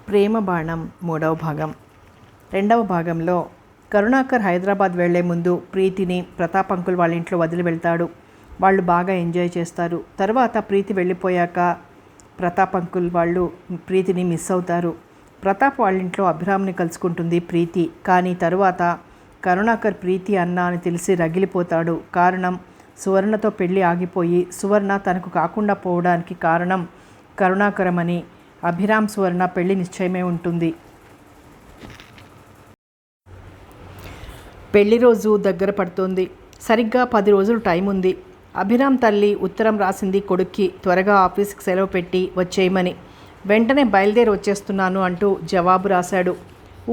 ప్రేమ బాణం మూడవ భాగం. రెండవ భాగంలో కరుణాకర్ హైదరాబాద్ వెళ్లే ముందు ప్రీతిని ప్రతాప్ అంకుల్ వాళ్ళ ఇంట్లో వదిలి వెళ్తాడు. వాళ్ళు బాగా ఎంజాయ్ చేస్తారు. తర్వాత ప్రీతి వెళ్ళిపోయాక ప్రతాప్ అంకుల్ వాళ్ళు ప్రీతిని మిస్ అవుతారు. ప్రతాప్ వాళ్ళ ఇంట్లో అభిరామ్ని కలుసుకుంటుంది ప్రీతి. కానీ తరువాత కరుణాకర్ ప్రీతి అన్న అని తెలిసి రగిలిపోతాడు. కారణం సువర్ణతో పెళ్లి ఆగిపోయి సువర్ణ తనకు కాకుండా పోవడానికి కారణం కరుణాకరమని. అభిరామ్ సువర్ణ పెళ్లి నిశ్చయమే ఉంటుంది. పెళ్లి రోజు దగ్గర పడుతోంది. సరిగ్గా 10 రోజులు టైం ఉంది. అభిరామ్ తల్లి ఉత్తరం రాసింది కొడుక్కి త్వరగా ఆఫీస్కి సెలవు పెట్టి వచ్చేయమని. వెంటనే బయలుదేరి వచ్చేస్తున్నాను అంటూ జవాబు రాశాడు.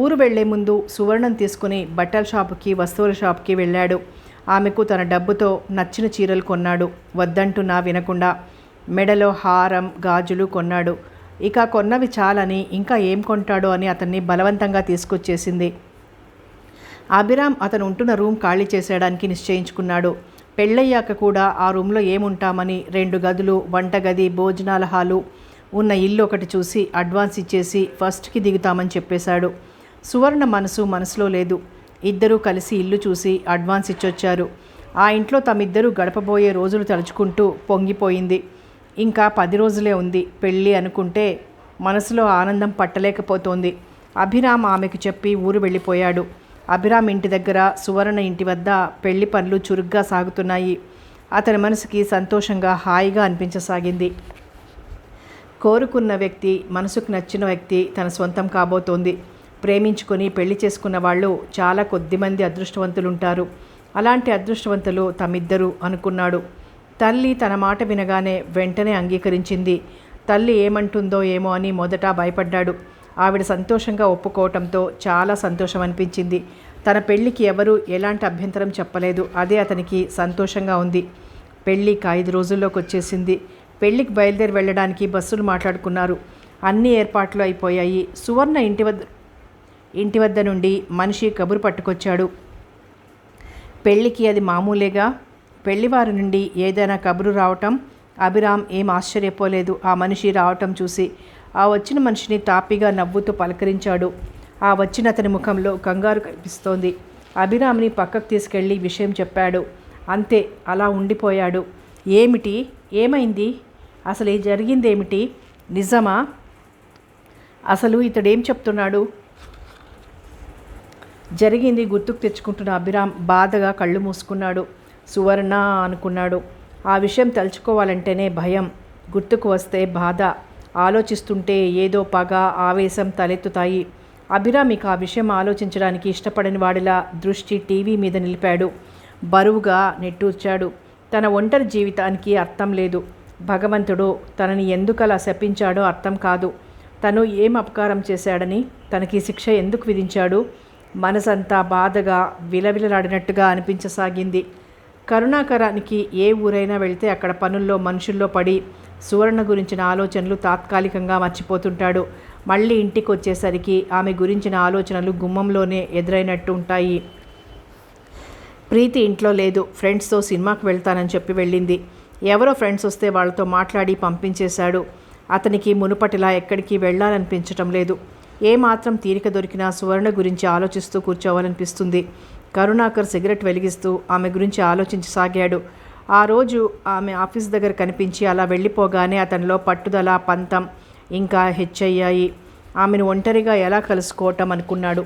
ఊరు వెళ్లే ముందు సువర్ణను తీసుకుని బట్టల షాపుకి వస్తువుల షాపుకి వెళ్ళాడు. ఆమెకు తన డబ్బుతో నచ్చిన చీరలు కొన్నాడు. వద్దంటున్నా వినకుండా మెడలో హారం గాజులు కొన్నాడు. ఇక కొన్నవి చాలని ఇంకా ఏం కొంటాడో అని అతన్ని బలవంతంగా తీసుకొచ్చేసింది. అభిరామ్ అతను ఉంటున్న రూమ్ ఖాళీ చేసేయడానికి నిశ్చయించుకున్నాడు. పెళ్ళయ్యాక కూడా ఆ రూమ్లో ఏముంటామని 2 గదులు, వంటగది, భోజనాల హాలు ఉన్న ఇల్లు ఒకటి చూసి అడ్వాన్స్ ఇచ్చేసి ఫస్ట్కి దిగుతామని చెప్పేశాడు. సువర్ణ మనసులో లేదు. ఇద్దరూ కలిసి ఇల్లు చూసి అడ్వాన్స్ ఇచ్చొచ్చారు. ఆ ఇంట్లో తమిద్దరూ గడపబోయే రోజులు తలుచుకుంటూ పొంగిపోయింది. ఇంకా 10 రోజులే ఉంది పెళ్ళి అనుకుంటే మనసులో ఆనందం పట్టలేకపోతోంది. అభిరామ్ ఆమెకు చెప్పి ఊరు వెళ్ళిపోయాడు. అభిరామ్ ఇంటి దగ్గర సువర్ణ ఇంటి వద్ద పెళ్లి పనులు చురుగ్గా సాగుతున్నాయి. అతని మనసుకి సంతోషంగా హాయిగా అనిపించసాగింది. కోరుకున్న వ్యక్తి, మనసుకు నచ్చిన వ్యక్తి తన సొంతం కాబోతోంది. ప్రేమించుకొని పెళ్లి చేసుకున్న వాళ్ళు చాలా కొద్దిమంది అదృష్టవంతులుంటారు. అలాంటి అదృష్టవంతులు తమిద్దరు అనుకున్నాడు. తల్లి తన మాట వినగానే వెంటనే అంగీకరించింది. తల్లి ఏమంటుందో ఏమో అని మొదట భయపడ్డాడు. ఆవిడ సంతోషంగా ఒప్పుకోవటంతో చాలా సంతోషం అనిపించింది. తన పెళ్లికి ఎవరూ ఎలాంటి అభ్యంతరం చెప్పలేదు. అదే అతనికి సంతోషంగా ఉంది. పెళ్ళికి 5 రోజుల్లోకి వచ్చేసింది. పెళ్లికి బయలుదేరి వెళ్ళడానికి బస్సులు మాట్లాడుకున్నారు. అన్ని ఏర్పాట్లు అయిపోయాయి. సువర్ణ ఇంటి వద్ద నుండి మనిషి కబురు పట్టుకొచ్చాడు. పెళ్ళికి అది మామూలేగా. పెళ్లివారి నుండి ఏదైనా కబురు రావటం అభిరామ్ ఏం ఆశ్చర్యపోలేదు. ఆ మనిషి రావటం చూసి ఆ వచ్చిన మనిషిని తాపిగా నవ్వుతూ పలకరించాడు. ఆ వచ్చిన అతని ముఖంలో కంగారు కనిపిస్తోంది. అభిరామ్ని పక్కకు తీసుకెళ్ళి విషయం చెప్పాడు. అంతే, అలా ఉండిపోయాడు. ఏమైంది? అసలు జరిగిందేమిటి? నిజమా? అసలు ఇతడేం చెప్తున్నాడు? జరిగింది గుర్తుకు తెచ్చుకుంటున్న అభిరామ్ బాధగా కళ్ళు మూసుకున్నాడు. సువర్ణ అనుకున్నాడు. ఆ విషయం తలుచుకోవాలంటేనే భయం, గుర్తుకు వస్తే బాధ, ఆలోచిస్తుంటే ఏదో పగ, ఆవేశం తలెత్తుతాయి. అభిరామ్ ఇక ఆ విషయం ఆలోచించడానికి ఇష్టపడని వాడిలా దృష్టి టీవీ మీద నిలిపాడు. బరువుగా నిట్టూర్చాడు. తన ఒంటరి జీవితానికి అర్థం లేదు. భగవంతుడు తనని ఎందుకలా శపించాడో అర్థం కాదు. తను ఏం అపకారం చేశాడని తనకి శిక్ష ఎందుకు విధించాడు? మనసంతా బాధగా విలవిలలాడినట్టుగా అనిపించసాగింది. కరుణాకరానికి ఏ ఊరైనా వెళితే అక్కడ పనుల్లో మనుషుల్లో పడి సువర్ణ గురించిన ఆలోచనలు తాత్కాలికంగా మర్చిపోతుంటాడు. మళ్ళీ ఇంటికి వచ్చేసరికి ఆమె గురించిన ఆలోచనలు గుమ్మంలోనే ఎదురైనట్టు ఉంటాయి. ప్రీతి ఇంట్లో లేదు. ఫ్రెండ్స్తో సినిమాకి వెళ్తానని చెప్పి వెళ్ళింది. ఎవరో ఫ్రెండ్స్ వస్తే వాళ్ళతో మాట్లాడి పంపించేశాడు. అతనికి మునుపటిలా ఎక్కడికి వెళ్ళాలనిపించటం లేదు. ఏమాత్రం తీరిక దొరికినా సువర్ణ గురించి ఆలోచిస్తూ కూర్చోవాలనిపిస్తుంది. కరుణాకర్ సిగరెట్ వెలిగిస్తూ ఆమె గురించి ఆలోచించసాగాడు. ఆ రోజు ఆమె ఆఫీస్ దగ్గర కనిపించి అలా వెళ్ళిపోగానే అతనిలో పట్టుదల, పంతం ఇంకా హెచ్చయ్యాయి. ఆమెను ఒంటరిగా ఎలా కలుసుకోవటం అనుకున్నాడు.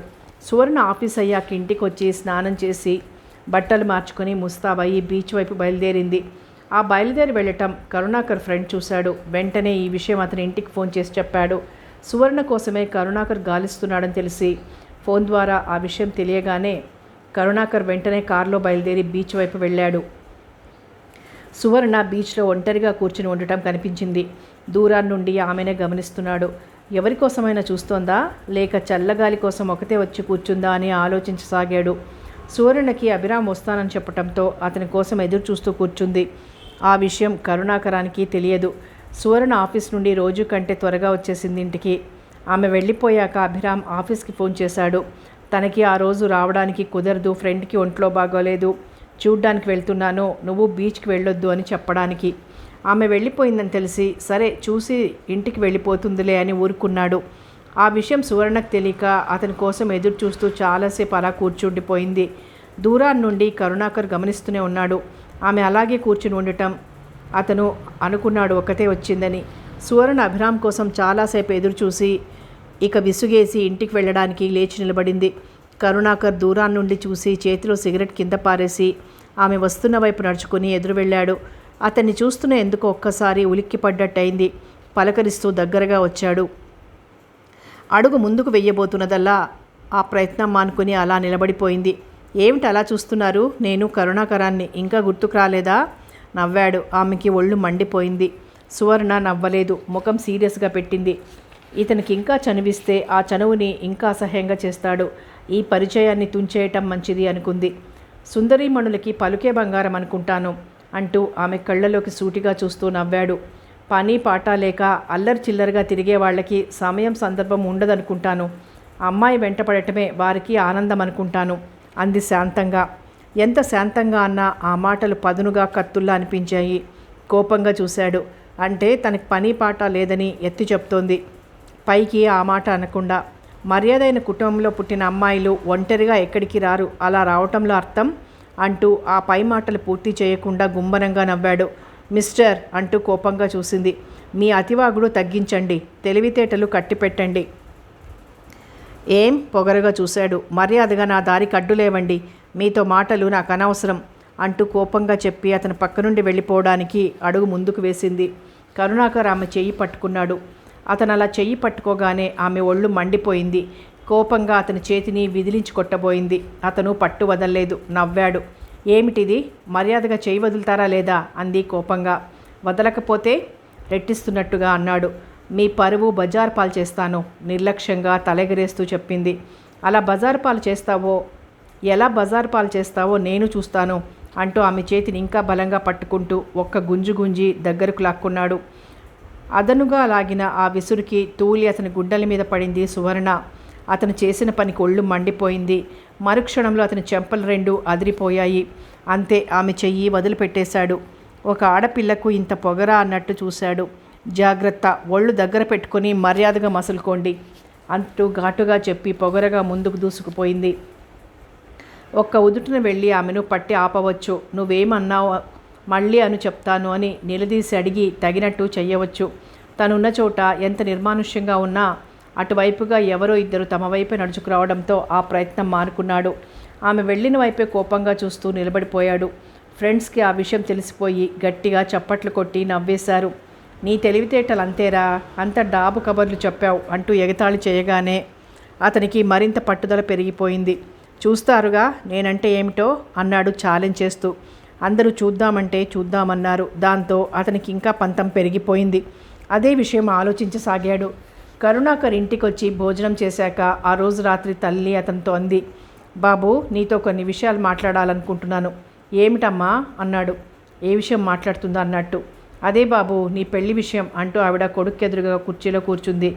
సువర్ణ ఆఫీస్ అయ్యాక ఇంటికి వచ్చి స్నానం చేసి బట్టలు మార్చుకొని ముస్తాబయ్యి బీచ్ వైపు బయలుదేరింది. ఆ బయలుదేరి వెళ్ళటం కరుణాకర్ ఫ్రెండ్ చూశాడు. వెంటనే ఈ విషయం అతని ఇంటికి ఫోన్ చేసి చెప్పాడు. సువర్ణ కోసమే కరుణాకర్ గాలిస్తున్నాడని తెలిసి ఫోన్ ద్వారా ఆ విషయం తెలియగానే కరుణాకర్ వెంటనే కారులో బయలుదేరి బీచ్ వైపు వెళ్ళాడు. సువర్ణ బీచ్లో ఒంటరిగా కూర్చుని ఉండటం కనిపించింది. దూరాన్ని నుండి ఆమెనే గమనిస్తున్నాడు. ఎవరి కోసమైనా చూస్తోందా, లేక చల్లగాలి కోసం ఒకతే వచ్చి కూర్చుందా అని ఆలోచించసాగాడు. సువర్ణకి అభిరామ్ వస్తానని చెప్పడంతో అతని కోసం ఎదురు చూస్తూ కూర్చుంది. ఆ విషయం కరుణాకరానికి తెలియదు. సువర్ణ ఆఫీస్ నుండి రోజు కంటే త్వరగా వచ్చేసింది ఇంటికి. ఆమె వెళ్ళిపోయాక అభిరామ్ ఆఫీస్కి ఫోన్ చేశాడు. తనకి ఆ రోజు రావడానికి కుదరదు, ఫ్రెండ్కి ఒంట్లో బాగోలేదు, చూడ్డానికి వెళ్తున్నాను, నువ్వు బీచ్కి వెళ్ళొద్దు అని చెప్పడానికి. ఆమె వెళ్ళిపోయిందని తెలిసి సరే చూసి ఇంటికి వెళ్ళిపోతుందిలే అని ఊరుకున్నాడు. ఆ విషయం సువర్ణకు తెలియక అతని కోసం ఎదురు చూస్తూ చాలాసేపు అలా కూర్చుండిపోయింది. దూరాన్ని నుండి కరుణాకర్ గమనిస్తూనే ఉన్నాడు. ఆమె అలాగే కూర్చుని ఉండటం అతను అనుకున్నాడు ఒక్కతే వచ్చిందని. సువర్ణ అభిరామ్ కోసం చాలాసేపు ఎదురు చూసి ఇక విసుగేసి ఇంటికి వెళ్ళడానికి లేచి నిలబడింది. కరుణాకర్ దూరాన్ని నుండి చూసి చేతిలో సిగరెట్ కింద పారేసి ఆమె వస్తున్న వైపు నడుచుకుని ఎదురు వెళ్ళాడు. అతన్ని చూస్తున్న ఎందుకో ఒక్కసారి ఉలిక్కిపడ్డట్టయింది. పలకరిస్తూ దగ్గరగా వచ్చాడు. అడుగు ముందుకు వెయ్యబోతున్నదల్లా ఆ ప్రయత్నం మానుకుని అలా నిలబడిపోయింది. ఏమిటి అలా చూస్తున్నారు? నేను కరుణాకరాన్ని, ఇంకా గుర్తుకు రాలేదా? నవ్వాడు. ఆమెకి ఒళ్ళు మండిపోయింది. సువర్ణ నవ్వలేదు. ముఖం సీరియస్గా పెట్టింది. ఇతనికి ఇంకా చనువిస్తే ఆ చనువుని ఇంకా అసహ్యంగా చేస్తాడు. ఈ పరిచయాన్ని తుంచేయటం మంచిది అనుకుంది. సుందరీమణులకి పలుకే బంగారం అనుకుంటాను అంటూ ఆమె కళ్ళలోకి సూటిగా చూస్తూ నవ్వాడు. పని పాట లేక అల్లరి చిల్లరగా తిరిగే వాళ్ళకి సమయం సందర్భం ఉండదనుకుంటాను. అమ్మాయి వెంటపడటమే వారికి ఆనందం అనుకుంటాను అంది శాంతంగా. ఎంత శాంతంగా అన్నా ఆ మాటలు పదునుగా కత్తుల్లా అనిపించాయి. కోపంగా చూశాడు. అంటే తనకి పని పాట లేదని ఎత్తి చెప్తోంది. పైకి ఆ మాట అనకుండా. మర్యాదైన కుటుంబంలో పుట్టిన అమ్మాయిలు ఒంటరిగా ఎక్కడికి రారు, అలా రావటంలో అర్థం అంటూ ఆ పై మాటలు పూర్తి చేయకుండా గుంబనంగా నవ్వాడు. మిస్టర్ అంటూ కోపంగా చూసింది. మీ అతివాగుడు తగ్గించండి, తెలివితేటలు కట్టిపెట్టండి. ఏం పొగరగా చూశాడు. మర్యాదగా నా దారికి అడ్డులేవండి, మీతో మాటలు నాకు అనవసరం అంటూ కోపంగా చెప్పి అతని పక్క నుండి వెళ్ళిపోవడానికి అడుగు ముందుకు వేసింది. కరుణాకర్ ఆమె చెయ్యి పట్టుకున్నాడు. అతను అలా చెయ్యి పట్టుకోగానే ఆమె ఒళ్ళు మండిపోయింది. కోపంగా అతని చేతిని విదిలించి కొట్టబోయింది. అతను పట్టు వదలలేదు. నవ్వాడు. ఏమిటిది? మర్యాదగా చెయ్యి వదులుతారా లేదా అంది కోపంగా. వదలకపోతే రెట్టిస్తున్నట్టుగా అన్నాడు. మీ పరువు బజార్ పాలు చేస్తాను నిర్లక్ష్యంగా తలెగరేస్తూ చెప్పింది. అలా బజార్ పాలు చేస్తావో, ఎలా బజార్ పాలు చేస్తావో నేను చూస్తాను అంటూ ఆమె చేతిని ఇంకా బలంగా పట్టుకుంటూ ఒక్క గుంజు గుంజి దగ్గరకు లాక్కున్నాడు. అదనుగా లాగిన ఆ విసురుకి తూలి అతని గుడ్డల మీద పడింది సువర్ణ. అతను చేసిన పనికి ఒళ్ళు మండిపోయింది. మరుక్షణంలో అతని చెంపలు రెండు అదిరిపోయాయి. అంతే, ఆమె చెయ్యి వదిలిపెట్టేశాడు. ఒక ఆడపిల్లకు ఇంత పొగరా అన్నట్టు చూశాడు. జాగ్రత్త, ఒళ్ళు దగ్గర పెట్టుకుని మర్యాదగా మసులుకోండి అంటూ ఘాటుగా చెప్పి పొగరగా ముందుకు దూసుకుపోయింది. ఒక్క ఉదుటిన వెళ్ళి ఆమెను పట్టి ఆపవచ్చు. నువ్వేమన్నావు మళ్ళీ అను చెప్తాను అని నిలదీసి అడిగి తగినట్టు చెయ్యవచ్చు. తనున్న చోట ఎంత నిర్మానుష్యంగా ఉన్నా అటువైపుగా ఎవరో ఇద్దరు తమ వైపే నడుచుకురావడంతో ఆ ప్రయత్నం మానుకున్నాడు. ఆమె వెళ్ళిన వైపే కోపంగా చూస్తూ నిలబడిపోయాడు. ఫ్రెండ్స్కి ఆ విషయం తెలిసిపోయి గట్టిగా చప్పట్లు కొట్టి నవ్వేశారు. నీ తెలివితేటలు అంతేరా, అంత డాబు కబర్లు చెప్పావు అంటూ ఎగతాళి చేయగానే అతనికి మరింత పట్టుదల పెరిగిపోయింది. చూస్తారుగా నేనంటే ఏమిటో అన్నాడు ఛాలెంజ్ చేస్తూ. అందరూ చూద్దామంటే చూద్దామన్నారు. దాంతో అతనికి ఇంకా పంతం పెరిగిపోయింది. అదే విషయం ఆలోచించసాగాడు. కరుణాకర్ ఇంటికొచ్చి భోజనం చేశాక ఆ రోజు రాత్రి తల్లి అతనితో అంది, బాబు నీతో కొన్ని విషయాలు మాట్లాడాలనుకుంటున్నాను. ఏమిటమ్మా అన్నాడు. ఏ విషయం మాట్లాడుతుందా అన్నట్టు. అదే బాబు, నీ పెళ్లి విషయం అంటూ ఆవిడ కొడుక్కెదురుగా కుర్చీలో కూర్చుంది.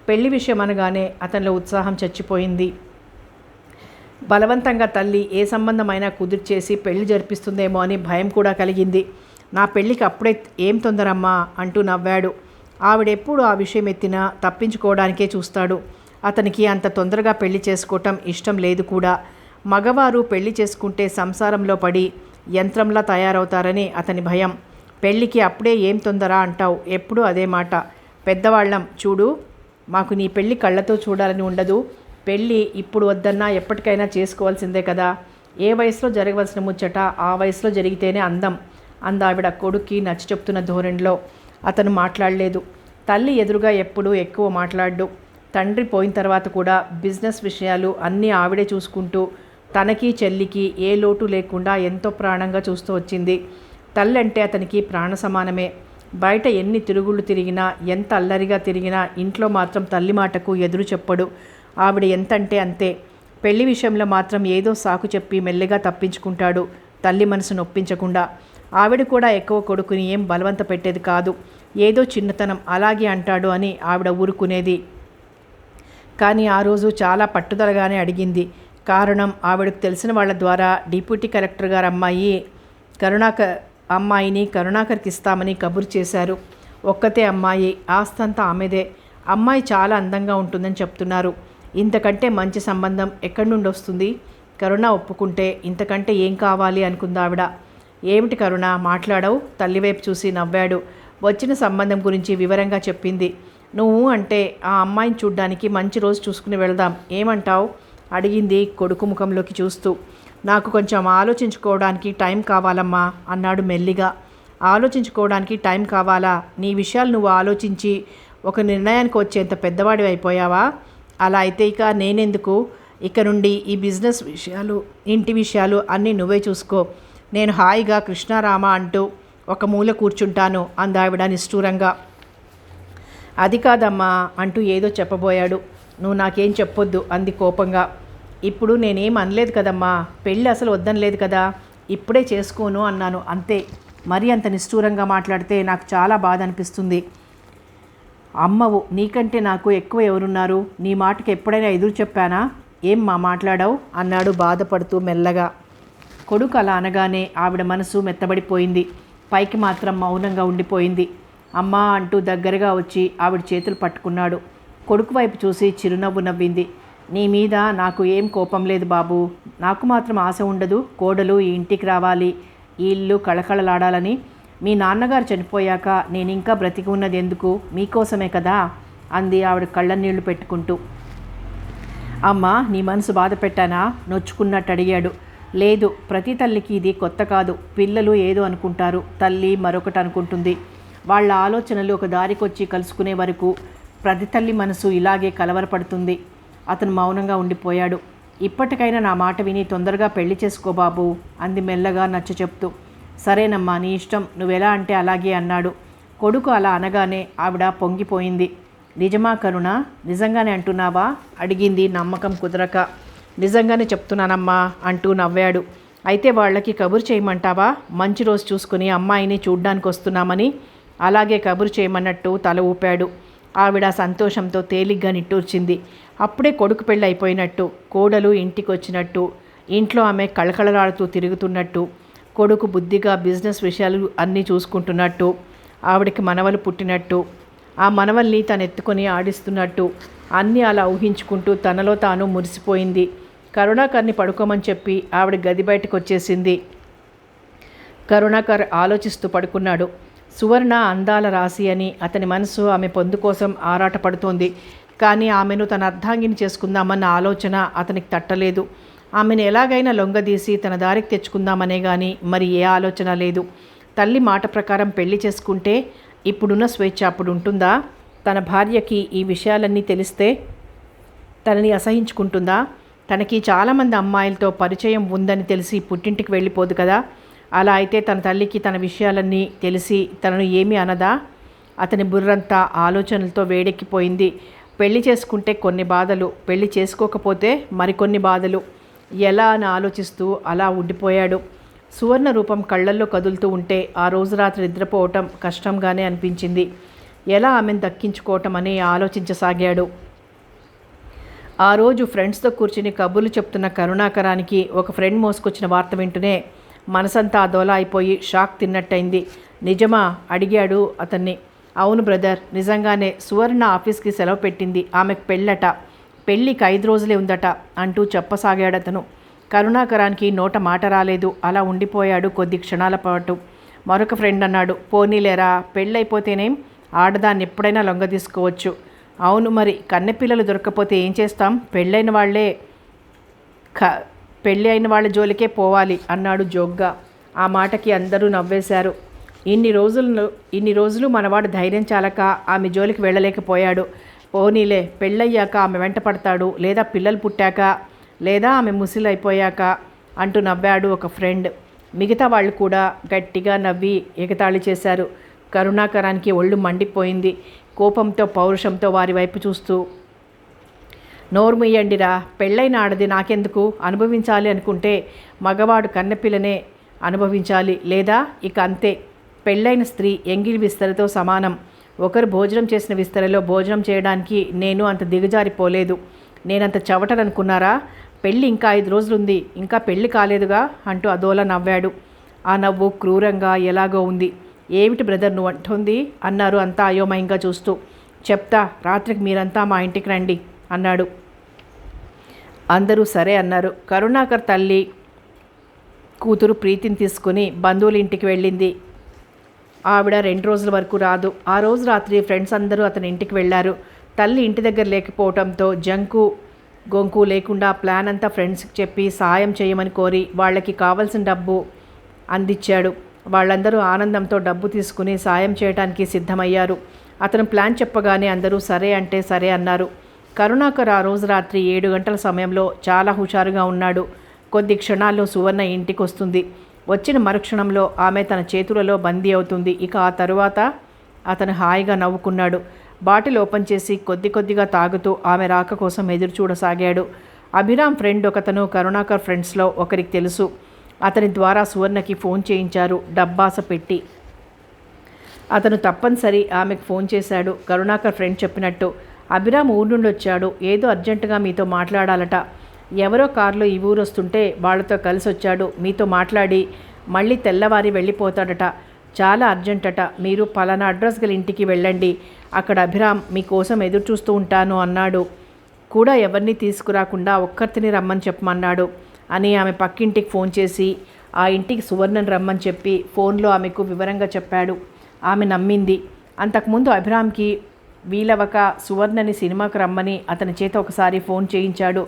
పెళ్లి విషయం అనగానే అతనిలో ఉత్సాహం చచ్చిపోయింది. బలవంతంగా తల్లి ఏ సంబంధమైనా కుదిర్చేసి పెళ్లి జరిపిస్తుందేమో అని భయం కూడా కలిగింది. నా పెళ్లికి అప్పుడే ఏం తొందరమ్మా అంటూ నవ్వాడు. ఆవిడెప్పుడు ఆ విషయం ఎత్తినా తప్పించుకోవడానికే చూస్తాడు. అతనికి అంత తొందరగా పెళ్లి చేసుకోవటం ఇష్టం లేదు కూడా. మగవారు పెళ్లి చేసుకుంటే సంసారంలో పడి యంత్రంలా తయారవుతారని అతని భయం. పెళ్లికి అప్పుడే ఏం తొందర అంటావు, ఎప్పుడూ అదే మాట. పెద్దవాళ్ళం చూడు, మాకు నీ పెళ్లి కళ్ళతో చూడాలని ఉండదు. పెళ్ళి ఇప్పుడు వద్దన్నా ఎప్పటికైనా చేసుకోవాల్సిందే కదా. ఏ వయసులో జరగవలసిన ముచ్చట ఆ వయసులో జరిగితేనే అందం అందావిడ కొడుక్కి నచ్చి చెప్తున్న ధోరణిలో. అతను మాట్లాడలేదు. తల్లి ఎదురుగా ఎప్పుడూ ఎక్కువ మాట్లాడు. తండ్రి పోయిన తర్వాత కూడా బిజినెస్ విషయాలు అన్నీ ఆవిడే చూసుకుంటూ తనకి చెల్లికి ఏ లోటు లేకుండా ఎంతో ప్రాణంగా చూస్తూ వచ్చింది. తల్లి అంటే అతనికి ప్రాణ సమానమే. బయట ఎన్ని తిరుగుళ్ళు తిరిగినా, ఎంత అల్లరిగా తిరిగినా ఇంట్లో మాత్రం తల్లి మాటకు ఎదురు చెప్పడు. ఆవిడ ఎంతంటే అంతే. పెళ్లి విషయంలో మాత్రం ఏదో సాకు చెప్పి మెల్లగా తప్పించుకుంటాడు, తల్లి మనసు నొప్పించకుండా. ఆవిడ కూడా ఎక్కువ కొడుకుని ఏం బలవంత పెట్టేది కాదు. ఏదో చిన్నతనం అలాగే అంటాడు అని ఆవిడ ఊరుకునేది. కానీ ఆ రోజు చాలా పట్టుదలగానే అడిగింది. కారణం ఆవిడకు తెలిసిన వాళ్ళ ద్వారా డిప్యూటీ కలెక్టర్ గారు అమ్మాయిని కరుణాకర్కి ఇస్తామని కబురు చేశారు. ఒక్కతే అమ్మాయి, ఆస్తంతా ఆమెదే. అమ్మాయి చాలా అందంగా ఉంటుందని చెప్తున్నారు. ఇంతకంటే మంచి సంబంధం ఎక్కడి నుండి వస్తుంది? కరుణ ఒప్పుకుంటే ఇంతకంటే ఏం కావాలి అనుకుందావిడ. ఏమిటి కరుణ మాట్లాడవు? తల్లివైపు చూసి నవ్వాడు. వచ్చిన సంబంధం గురించి వివరంగా చెప్పింది. నువ్వు అంటే ఆ అమ్మాయిని చూడ్డానికి మంచి రోజు చూసుకుని వెళదాం, ఏమంటావు? అడిగింది కొడుకు ముఖంలోకి చూస్తూ. నాకు కొంచెం ఆలోచించుకోవడానికి టైం కావాలమ్మా అన్నాడు మెల్లిగా. ఆలోచించుకోవడానికి టైం కావాలా? నీ విషయాలు నువ్వు ఆలోచించి ఒక నిర్ణయానికి వచ్చేంత పెద్దవాడివి అయిపోయావా? అలా అయితే ఇక నేనెందుకు? ఇక నుండి ఈ బిజినెస్ విషయాలు, ఇంటి విషయాలు అన్నీ నువ్వే చూసుకో. నేను హాయిగా కృష్ణారామ అంటూ ఒక మూల కూర్చుంటాను అందావిడ నిష్ఠూరంగా. అది కాదమ్మా అంటూ ఏదో చెప్పబోయాడు. నువ్వు నాకేం చెప్పొద్దు అంది కోపంగా. ఇప్పుడు నేనేం అనలేదు కదమ్మా, పెళ్ళి అసలు వద్దనలేదు కదా, ఇప్పుడే చేసుకోను అన్నాను అంతే. మరీ అంత నిష్ఠూరంగా మాట్లాడితే నాకు చాలా బాధ అనిపిస్తుంది. అమ్మవు, నీకంటే నాకు ఎక్కువ ఎవరున్నారు? నీ మాటకి ఎప్పుడైనా ఎదురు చెప్పానా? ఏం మా మాట్లాడావు అన్నాడు బాధపడుతూ మెల్లగా. కొడుకు అలా అనగానే ఆవిడ మనసు మెత్తబడిపోయింది. పైకి మాత్రం మౌనంగా ఉండిపోయింది. అమ్మా అంటూ దగ్గరగా వచ్చి ఆవిడ చేతులు పట్టుకున్నాడు. కొడుకు వైపు చూసి చిరునవ్వు నవ్వింది. నీ మీద నాకు ఏం కోపం లేదు బాబు. నాకు మాత్రం ఆశ ఉండదు కోడలు ఈ ఇంటికి రావాలి, ఈ ఇల్లు కళకళలాడాలని. మీ నాన్నగారు చనిపోయాక నేను ఇంకా బ్రతికి ఉన్నది ఎందుకు? మీకోసమే కదా అంది ఆవిడ కళ్ళ నీళ్లు పెట్టుకుంటూ. అమ్మా, నీ మనసు బాధ పెట్టానా? నొచ్చుకున్నట్టు అడిగాడు. లేదు, ప్రతి తల్లికి ఇది కొత్త కాదు. పిల్లలు ఏదో అనుకుంటారు, తల్లి మరొకటి అనుకుంటుంది. వాళ్ళ ఆలోచనలు ఒక దారికొచ్చి కలుసుకునే వరకు ప్రతి తల్లి మనసు ఇలాగే కలవరపడుతుంది. అతను మౌనంగా ఉండిపోయాడు. ఇప్పటికైనా నా మాట విని తొందరగా పెళ్లి చేసుకో బాబు అంది మెల్లగా నచ్చ చెప్తూ. సరేనమ్మా, నీ ఇష్టం, నువ్వెలా అంటే అలాగే అన్నాడు. కొడుకు అలా అనగానే ఆవిడ పొంగిపోయింది. నిజమా కరుణ? నిజంగానే అంటున్నావా అడిగింది నమ్మకం కుదరక. నిజంగానే చెప్తున్నానమ్మా అంటూ నవ్వాడు. అయితే వాళ్ళకి కబురు చేయమంటావా? మంచి రోజు చూసుకుని అమ్మాయిని చూడ్డానికి వస్తున్నామని. అలాగే కబురు చేయమన్నట్టు తల ఊపాడు. ఆవిడ సంతోషంతో తేలిగ్గా నిట్టూర్చింది. అప్పుడే కొడుకు పెళ్ళి అయిపోయినట్టు, కోడలు ఇంటికి వచ్చినట్టు, ఇంట్లో ఆమె కళకళలాడుతూ తిరుగుతున్నట్టు, కొడుకు బుద్ధిగా బిజినెస్ విషయాలు అన్నీ చూసుకుంటున్నట్టు, ఆవిడకి మనవలు పుట్టినట్టు, ఆ మనవల్ని తను ఎత్తుకొని ఆడిస్తున్నట్టు అన్నీ అలా ఊహించుకుంటూ తనలో తాను మురిసిపోయింది. కరుణాకర్ని పడుకోమని చెప్పి ఆవిడ గది బయటకు వచ్చేసింది. కరుణాకర్ ఆలోచిస్తూ పడుకున్నాడు. సువర్ణ అందాల రాశి అని అతని మనసు ఆమె పొందు కోసం ఆరాటపడుతోంది. కానీ ఆమెను తన అర్ధాంగిని చేసుకుందామన్న ఆలోచన అతనికి తట్టలేదు. ఆమెను ఎలాగైనా లొంగదీసి తన దారికి తెచ్చుకుందామనే కానీ మరి ఏ ఆలోచన లేదు. తల్లి మాట ప్రకారం పెళ్లి చేసుకుంటే ఇప్పుడున్న స్వేచ్ఛ అప్పుడు ఉంటుందా? తన భార్యకి ఈ విషయాలన్నీ తెలిస్తే తనని అసహించుకుంటుందా? తనకి చాలామంది అమ్మాయిలతో పరిచయం ఉందని తెలిసి పుట్టింటికి వెళ్ళిపోదు కదా. అలా అయితే తన తల్లికి తన విషయాలన్నీ తెలిసి తనను ఏమీ అనదా? అతని బుర్రంతా ఆలోచనలతో వేడెక్కిపోయింది. పెళ్లి చేసుకుంటే కొన్ని బాధలు, పెళ్లి చేసుకోకపోతే మరికొన్ని బాధలు. ఎలా అని ఆలోచిస్తూ అలా ఉండిపోయాడు. సువర్ణ రూపం కళ్ళల్లో కదులుతూ ఉంటే ఆ రోజు రాత్రి నిద్రపోవటం కష్టంగానే అనిపించింది. ఎలా ఆమెను దక్కించుకోవటం అని ఆలోచించసాగాడు. ఆ రోజు ఫ్రెండ్స్తో కూర్చుని కబుర్లు చెప్తున్న కరుణాకరానికి ఒక ఫ్రెండ్ మోసుకొచ్చిన వార్త వింటూనే మనసంతా అదోలా అయిపోయి షాక్ తిన్నట్టయింది. నిజమా అడిగాడు అతన్ని. అవును బ్రదర్, నిజంగానే సువర్ణ ఆఫీస్కి సెలవు పెట్టింది. ఆమెకు పెళ్ళట, పెళ్ళికి 5 రోజులే ఉందట అంటూ చెప్పసాగాడతను. కరుణాకరానికి నోట మాట రాలేదు. అలా ఉండిపోయాడు కొద్ది క్షణాల పాటు. మరొక ఫ్రెండ్ అన్నాడు, పోనీలేరా, పెళ్ళైపోతేనేం, ఆడదాన్ని ఎప్పుడైనా లొంగ తీసుకోవచ్చు. అవును మరి, కన్నెపిల్లలు దొరకకపోతే ఏం చేస్తాం? పెళ్ళి అయిన వాళ్ళ జోలికే పోవాలి అన్నాడు జోగ్గా. ఆ మాటకి అందరూ నవ్వేశారు. ఇన్ని రోజులు మనవాడు ధైర్యం చాలక ఆమె జోలికి వెళ్ళలేకపోయాడు. పోనీలే, పెళ్ళయ్యాక ఆమె వెంట పడతాడు, లేదా పిల్లలు పుట్టాక, లేదా ఆమె ముసిలైపోయాక అంటూ నవ్వాడు ఒక ఫ్రెండ్. మిగతా వాళ్ళు కూడా గట్టిగా నవ్వి ఎగతాళి చేశారు. కరుణాకరానికి ఒళ్ళు మండిపోయింది. కోపంతో పౌరుషంతో వారి వైపు చూస్తూ, నోరు ముయ్యండిరా, పెళ్ళైన ఆడది నాకెందుకు? అనుభవించాలి అనుకుంటే మగవాడు కన్నెపిల్లనే అనుభవించాలి, లేదా ఇక అంతే. పెళ్ళైన స్త్రీ ఎంగిలి విస్తరతో సమానం. ఒకరు భోజనం చేసిన విస్తరలో భోజనం చేయడానికి నేను అంత దిగజారిపోలేదు. నేనంత చవటననుకున్నారా? పెళ్ళి ఇంకా 5 రోజులుంది, ఇంకా పెళ్ళి కాలేదుగా అంటూ అదోలా నవ్వాడు. ఆ నవ్వు క్రూరంగా ఎలాగో ఉంది. ఏమిటి బ్రదర్ నువ్వు అంటుంది అన్నారు అంతా అయోమయంగా చూస్తూ. చెప్తా, రాత్రికి మీరంతా మా ఇంటికి రండి అన్నాడు. అందరూ సరే అన్నారు. కరుణాకర్ తల్లి కూతురు ప్రీతిని తీసుకుని బంధువుల ఇంటికి వెళ్ళింది. ఆవిడ 2 రోజుల వరకు రాదు. ఆ రోజు రాత్రి ఫ్రెండ్స్ అందరూ అతని ఇంటికి వెళ్ళారు. తల్లి ఇంటి దగ్గర లేకపోవడంతో జంకు గొంకు లేకుండా ప్లాన్ అంతా ఫ్రెండ్స్కి చెప్పి సాయం చేయమని కోరి వాళ్ళకి కావాల్సిన డబ్బు అందించాడు. వాళ్ళందరూ ఆనందంతో డబ్బు తీసుకుని సాయం చేయడానికి సిద్ధమయ్యారు. అతను ప్లాన్ చెప్పగానే అందరూ సరే అంటే సరే అన్నారు. కరుణాకర్ ఆ రోజు రాత్రి 7 గంటల సమయంలో చాలా హుషారుగా ఉన్నాడు. కొద్ది క్షణాల్లో సువర్ణ ఇంటికి వస్తుంది. వచ్చిన మరుక్షణంలో ఆమె తన చేతులలో బందీ అవుతుంది. ఇక ఆ తరువాత అతను హాయిగా నవ్వుకున్నాడు. బాటిల్ ఓపెన్ చేసి కొద్ది కొద్దిగా తాగుతూ ఆమె రాక కోసం ఎదురు చూడసాగాడు. అభిరామ్ ఫ్రెండ్ ఒకతను కరుణాకర్ ఫ్రెండ్స్లో ఒకరికి తెలుసు. అతని ద్వారా సువర్ణకి ఫోన్ చేయించారు డబ్బాస పెట్టి. అతను తప్పనిసరి ఆమెకు ఫోన్ చేశాడు. కరుణాకర్ ఫ్రెండ్ చెప్పినట్టు అభిరామ్ ఊరు నుండి వచ్చాడు. ఏదో అర్జెంటుగా మీతో మాట్లాడాలట. ఎవరో కారులో ఈ ఊరు వస్తుంటే వాళ్ళతో కలిసి వచ్చాడు. మీతో మాట్లాడి మళ్ళీ తెల్లవారి వెళ్ళిపోతాడట. చాలా అర్జెంటట. మీరు పలానా అడ్రస్ గల ఇంటికి వెళ్ళండి. అక్కడ అభిరామ్ మీకోసం ఎదురు చూస్తూ ఉంటాను అన్నాడు. కూడా ఎవరిని తీసుకురాకుండా ఒక్కరిని రమ్మని చెప్పమన్నాడు అని ఆమె పక్కింటికి ఫోన్ చేసి ఆ ఇంటికి సువర్ణను రమ్మని చెప్పి ఫోన్లో ఆమెకు వివరంగా చెప్పాడు. ఆమె నమ్మింది. అంతకుముందు అభిరామ్కి వీలవక సువర్ణని సినిమాకు రమ్మని అతని చేత ఒకసారి ఫోన్ చేయించాడు.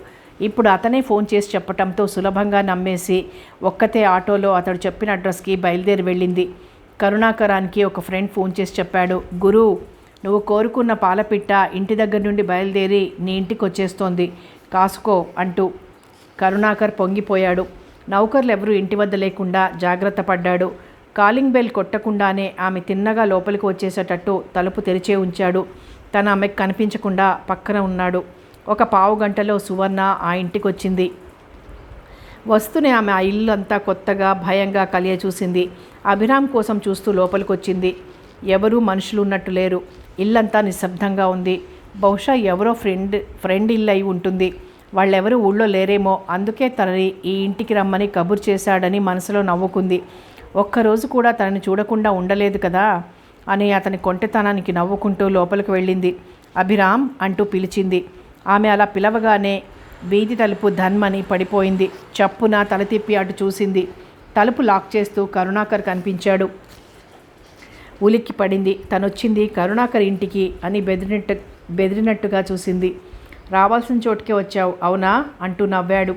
ఇప్పుడు అతనే ఫోన్ చేసి చెప్పటంతో సులభంగా నమ్మేసి ఒక్కతే ఆటోలో అతడు చెప్పిన అడ్రస్కి బయలుదేరి వెళ్ళింది. కరుణాకరానికి ఒక ఫ్రెండ్ ఫోన్ చేసి చెప్పాడు. గురు, నువ్వు కోరుకున్న పాలపిట్ట ఇంటి దగ్గర నుండి బయలుదేరి నీ ఇంటికి వచ్చేస్తోంది, కాసుకో అంటూ. కరుణాకర్ పొంగిపోయాడు. నౌకర్లు ఎవరూ ఇంటి వద్ద లేకుండా జాగ్రత్త పడ్డాడు. కాలింగ్ బెల్ కొట్టకుండానే ఆమె తిన్నగా లోపలికి వచ్చేసేటట్టు తలుపు తెరిచే ఉంచాడు. తను ఆమెకు కనిపించకుండా పక్కన ఉన్నాడు. ఒక పావు గంటలో సువర్ణ ఆ ఇంటికి వచ్చింది. వస్తూనే ఆమె ఆ ఇల్లు అంతా కొత్తగా భయంగా కలియ చూసింది. అభిరామ్ కోసం చూస్తూ లోపలికి వచ్చింది. ఎవరూ మనుషులు ఉన్నట్టు లేరు. ఇల్లంతా నిశ్శబ్దంగా ఉంది. బహుశా ఎవరో ఫ్రెండ్ ఇల్లు అయి ఉంటుంది. వాళ్ళెవరూ ఊళ్ళో లేరేమో, అందుకే తనని ఈ ఇంటికి రమ్మని కబురు చేశాడని మనసులో నవ్వుకుంది. ఒక్కరోజు కూడా తనని చూడకుండా ఉండలేదు కదా అని అతని కొంటెతనానికి నవ్వుకుంటూ లోపలికి వెళ్ళింది. అభిరామ్ అంటూ పిలిచింది. ఆమె అలా పిలవగానే వీధి తలుపు ధన్మని పడిపోయింది. చప్పున తల తిప్పి అటు చూసింది. తలుపు లాక్ చేస్తూ కరుణాకర్ కనిపించాడు. ఉలిక్కి పడింది. తనొచ్చింది కరుణాకర్ ఇంటికి అని బెదిరినట్టుగా చూసింది. రావాల్సిన చోటుకే వచ్చావు అవునా అంటూ నవ్వాడు.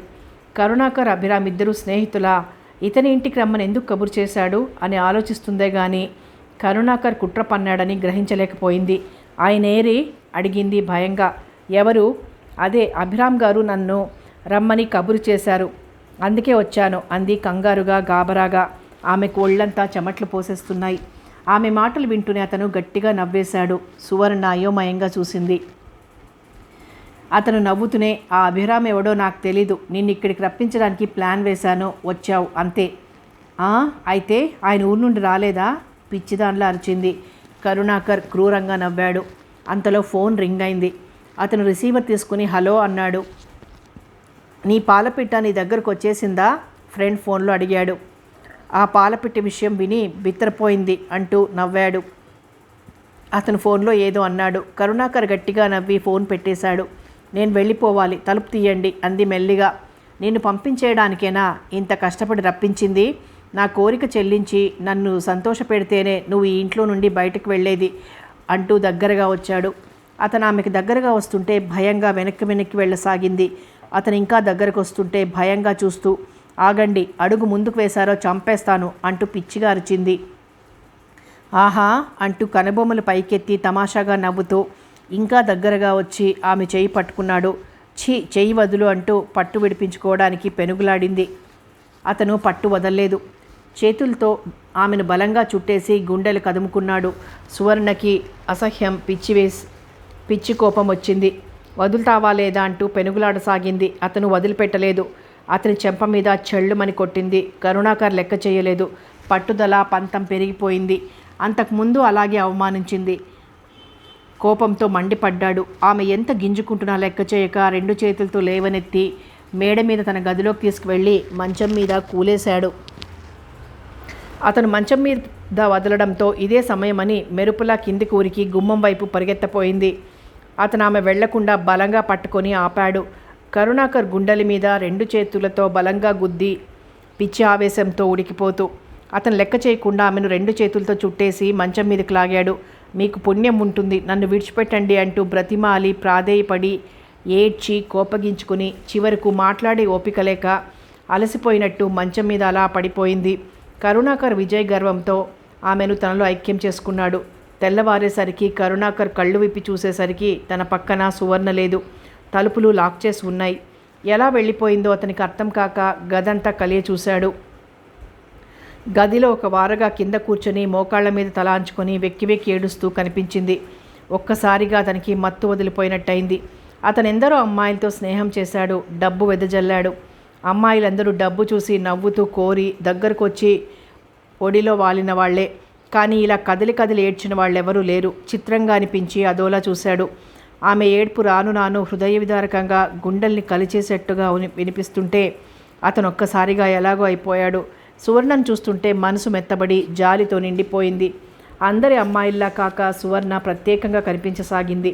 కరుణాకర్ అభిరామ్ ఇద్దరు స్నేహితులా? ఇతని ఇంటికి రమ్మని ఎందుకు కబురు చేశాడు అని ఆలోచిస్తుందే గాని కరుణాకర్ కుట్ర పన్నాడని గ్రహించలేకపోయింది. ఆయనేరి అడిగింది భయంగా. ఎవరు? అదే అభిరామ్ గారు నన్ను రమ్మని కబురు చేశారు, అందుకే వచ్చాను అంది కంగారుగా గాబరాగా. ఆమెకు ఒళ్ళంతా చెమట్లు పోసేస్తున్నాయి. ఆమె మాటలు వింటూనే అతను గట్టిగా నవ్వేశాడు. సువర్ణ అయోమయంగా చూసింది. అతను నవ్వుతూనే, ఆ అభిరామ్ ఎవడో నాకు తెలీదు, నిన్ను ఇక్కడికి రప్పించడానికి ప్లాన్ వేశాను, వచ్చావు అంతే. అయితే ఆయన ఊరు నుండి రాలేదా? పిచ్చిదానిలా అరిచింది. కరుణాకర్ క్రూరంగా నవ్వాడు. అంతలో ఫోన్ రింగ్ అయింది. అతను రిసీవర్ తీసుకుని హలో అన్నాడు. నీ పాలపిట్ట నీ దగ్గరకు వచ్చేసిందా? ఫ్రెండ్ ఫోన్లో అడిగాడు. ఆ పాలపిట్ట విషయం విని బిత్తరపోయింది అంటూ నవ్వాడు. అతను ఫోన్లో ఏదో అన్నాడు. కరుణాకర్ గట్టిగా నవ్వి ఫోన్ పెట్టేశాడు. నేను వెళ్ళిపోవాలి, తలుపు తీయండి అంది మెల్లిగా. నిన్ను పంపించేయడానికేనా ఇంత కష్టపడి రప్పించింది? నా కోరిక చెల్లించి నన్ను సంతోషపెడితేనే నువ్వు ఈ ఇంట్లో నుండి బయటకు వెళ్ళేది అంటూ దగ్గరగా వచ్చాడు. అతను ఆమెకు దగ్గరగా వస్తుంటే భయంగా వెనక్కి వెళ్ళసాగింది. అతను ఇంకా దగ్గరకు వస్తుంటే భయంగా చూస్తూ, ఆగండి, అడుగు ముందుకు వేశారో చంపేస్తాను అంటూ పిచ్చిగా అరిచింది. ఆహా అంటూ కనుబొమ్మలు పైకెత్తి తమాషాగా నవ్వుతూ ఇంకా దగ్గరగా వచ్చి ఆమె చెయ్యి పట్టుకున్నాడు. చెయ్యి వదులు అంటూ పట్టు విడిపించుకోవడానికి పెనుగులాడింది. అతను పట్టు వదల్లేదు. చేతులతో ఆమెను బలంగా చుట్టేసి గుండెలు కదుముకున్నాడు. సువర్ణకి అసహ్యం, పిచ్చి కోపం వచ్చింది. వదులుతావా లేదా అంటూ పెనుగులాడసాగింది. అతను వదిలిపెట్టలేదు. అతని చెంప మీద చెళ్ళుమని కొట్టింది. కరుణాకర్ లెక్క చేయలేదు. పట్టుదల పంతం పెరిగిపోయింది. అంతకుముందు అలాగే అవమానించింది. కోపంతో మండిపడ్డాడు. ఆమె ఎంత గింజుకుంటున్నా లెక్క చేయక 2 చేతులతో లేవనెత్తి మేడ మీద తన గదిలోకి తీసుకువెళ్ళి మంచం మీద కూలేశాడు. అతను మంచం మీద వదలడంతో ఇదే సమయమని మెరుపులా కిందికి ఉరికి గుమ్మం వైపు పరిగెత్తపోయింది. అతను ఆమె వెళ్లకుండా బలంగా పట్టుకొని ఆపాడు. కరుణాకర్ గుండెల మీద 2 చేతులతో బలంగా గుద్ది పిచ్చి ఆవేశంతో ఉడికిపోతూ అతను లెక్క చేయకుండా ఆమెను 2 చేతులతో చుట్టేసి మంచం మీదకి లాగాడు. మీకు పుణ్యం ఉంటుంది, నన్ను విడిచిపెట్టండి అంటూ బ్రతిమాలి ప్రాధేయపడి ఏడ్చి కోపగించుకుని చివరకు మాట్లాడే ఓపిక లేక అలసిపోయినట్టు మంచం మీద అలా పడిపోయింది. కరుణాకర్ విజయ్ గర్వంతో ఆమెను తనలో ఐక్యం చేసుకున్నాడు. తెల్లవారేసరికి కరుణాకర్ కళ్ళు విప్పి చూసేసరికి తన పక్కన సువర్ణ లేదు. తలుపులు లాక్ చేసి ఉన్నాయి. ఎలా వెళ్ళిపోయిందో అతనికి అర్థం కాక గదంతా కలియ చూశాడు. గదిలో ఒక వారగా కింద కూర్చొని మోకాళ్ల మీద తలాంచుకొని వెక్కి వెక్కి ఏడుస్తూ కనిపించింది. ఒక్కసారిగా అతనికి మత్తు వదిలిపోయినట్టయింది. అతనెందరో అమ్మాయిలతో స్నేహం చేశాడు, డబ్బు వెదజల్లాడు. అమ్మాయిలందరూ డబ్బు చూసి నవ్వుతూ కోరి దగ్గరకు వచ్చి ఒడిలో వాలిన వాళ్లే. కానీ ఇలా కదిలి కదిలి ఏడ్చిన వాళ్ళెవరూ లేరు. చిత్రంగా అనిపించి అదోలా చూశాడు. ఆమె ఏడ్పు రాను రాను హృదయ విదారకంగా గుండెల్ని కలిచేసేట్టుగా వినిపిస్తుంటే అతను ఒక్కసారిగా ఎలాగో అయిపోయాడు. సువర్ణను చూస్తుంటే మనసు మెత్తబడి జాలితో నిండిపోయింది. అందరి అమ్మాయిల్లా కాక సువర్ణ ప్రత్యేకంగా కనిపించసాగింది.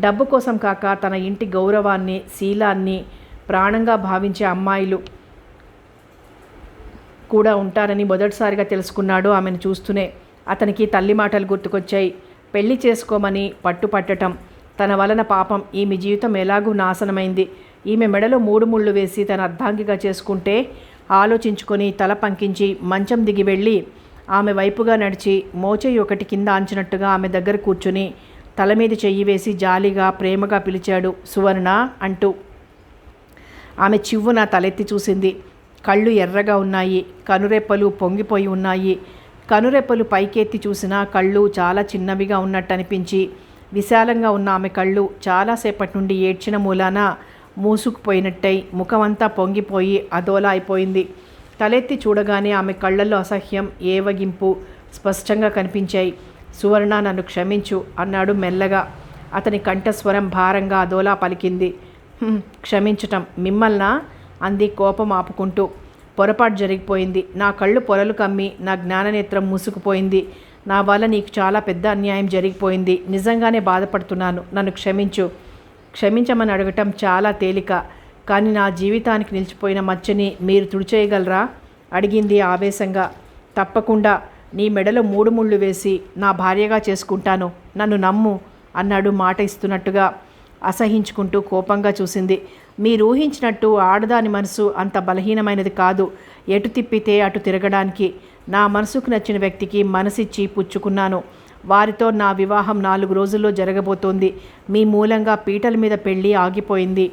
డబ్బు కోసం కాక తన ఇంటి గౌరవాన్ని శీలాన్ని ప్రాణంగా భావించే అమ్మాయిలు కూడా ఉంటారని మొదటిసారిగా తెలుసుకున్నాడు ఆమెను చూస్తూనే. అతనికి తల్లి మాటలు గుర్తుకొచ్చాయి. పెళ్లి చేసుకోమని పట్టుపట్టటం, తన వలన పాపం ఈమె జీవితం ఎలాగూ నాశనమైంది. ఈమె మెడలో 3 ముళ్ళు వేసి తన అర్ధాంగిగా చేసుకుంటే ఆలోచించుకొని తల పంకించి మంచం దిగి వెళ్ళి ఆమె వైపుగా నడిచి మోచేయి ఒకటి కింద ఆంచినట్టుగా ఆమె దగ్గర కూర్చుని తల మీద చెయ్యి వేసి జాలిగా ప్రేమగా పిలిచాడు, సువర్ణ అంటూ. ఆమె చివ్వున తలెత్తి చూసింది. కళ్ళు ఎర్రగా ఉన్నాయి, కనురెప్పలు పొంగిపోయి ఉన్నాయి. కనురెప్పలు పైకెత్తి చూసినా కళ్ళు చాలా చిన్నవిగా ఉన్నట్టు అనిపించి విశాలంగా ఉన్న ఆమె కళ్ళు చాలాసేపటి నుండి ఏడ్చిన మూలాన మూసుకుపోయినట్టయి ముఖమంతా పొంగిపోయి అదోలా అయిపోయింది. తలెత్తి చూడగానే ఆమె కళ్ళల్లో అసహ్యం, ఏవగింపు స్పష్టంగా కనిపించాయి. సువర్ణ, నన్ను క్షమించు అన్నాడు మెల్లగా. అతని కంఠస్వరం భారంగా అదోలా పలికింది. క్షమించటం మిమ్మల్నా అంది కోపం ఆపుకుంటూ. పొరపాటు జరిగిపోయింది. నా కళ్ళు పొరలు కమ్మి నా జ్ఞాననేత్రం మూసుకుపోయింది. నా వల్ల నీకు చాలా పెద్ద అన్యాయం జరిగిపోయింది. నిజంగానే బాధపడుతున్నాను. నన్ను క్షమించు. క్షమించమని అడగటం చాలా తేలిక, కానీ నా జీవితానికి నిలిచిపోయిన మచ్చని మీరు తుడిచేయగలరా అడిగింది ఆవేశంగా. తప్పకుండా, నీ మెడలో 3 ముళ్ళు వేసి నా భార్యగా చేసుకుంటాను, నన్ను నమ్ము అన్నాడు మాట ఇస్తున్నట్టుగా. అసహించుకుంటూ కోపంగా చూసింది. మీరు ఊహించినట్టు ఆడదాని మనసు అంత బలహీనమైనది కాదు. ఎటు తిప్పితే అటు తిరగడానికి. నా మనసుకు నచ్చిన వ్యక్తికి మనసిచ్చి పుచ్చుకున్నాను. వారితో నా వివాహం 4 రోజుల్లో జరగబోతోంది. మీ మూలంగా పీటల మీద పెళ్ళి ఆగిపోయింది.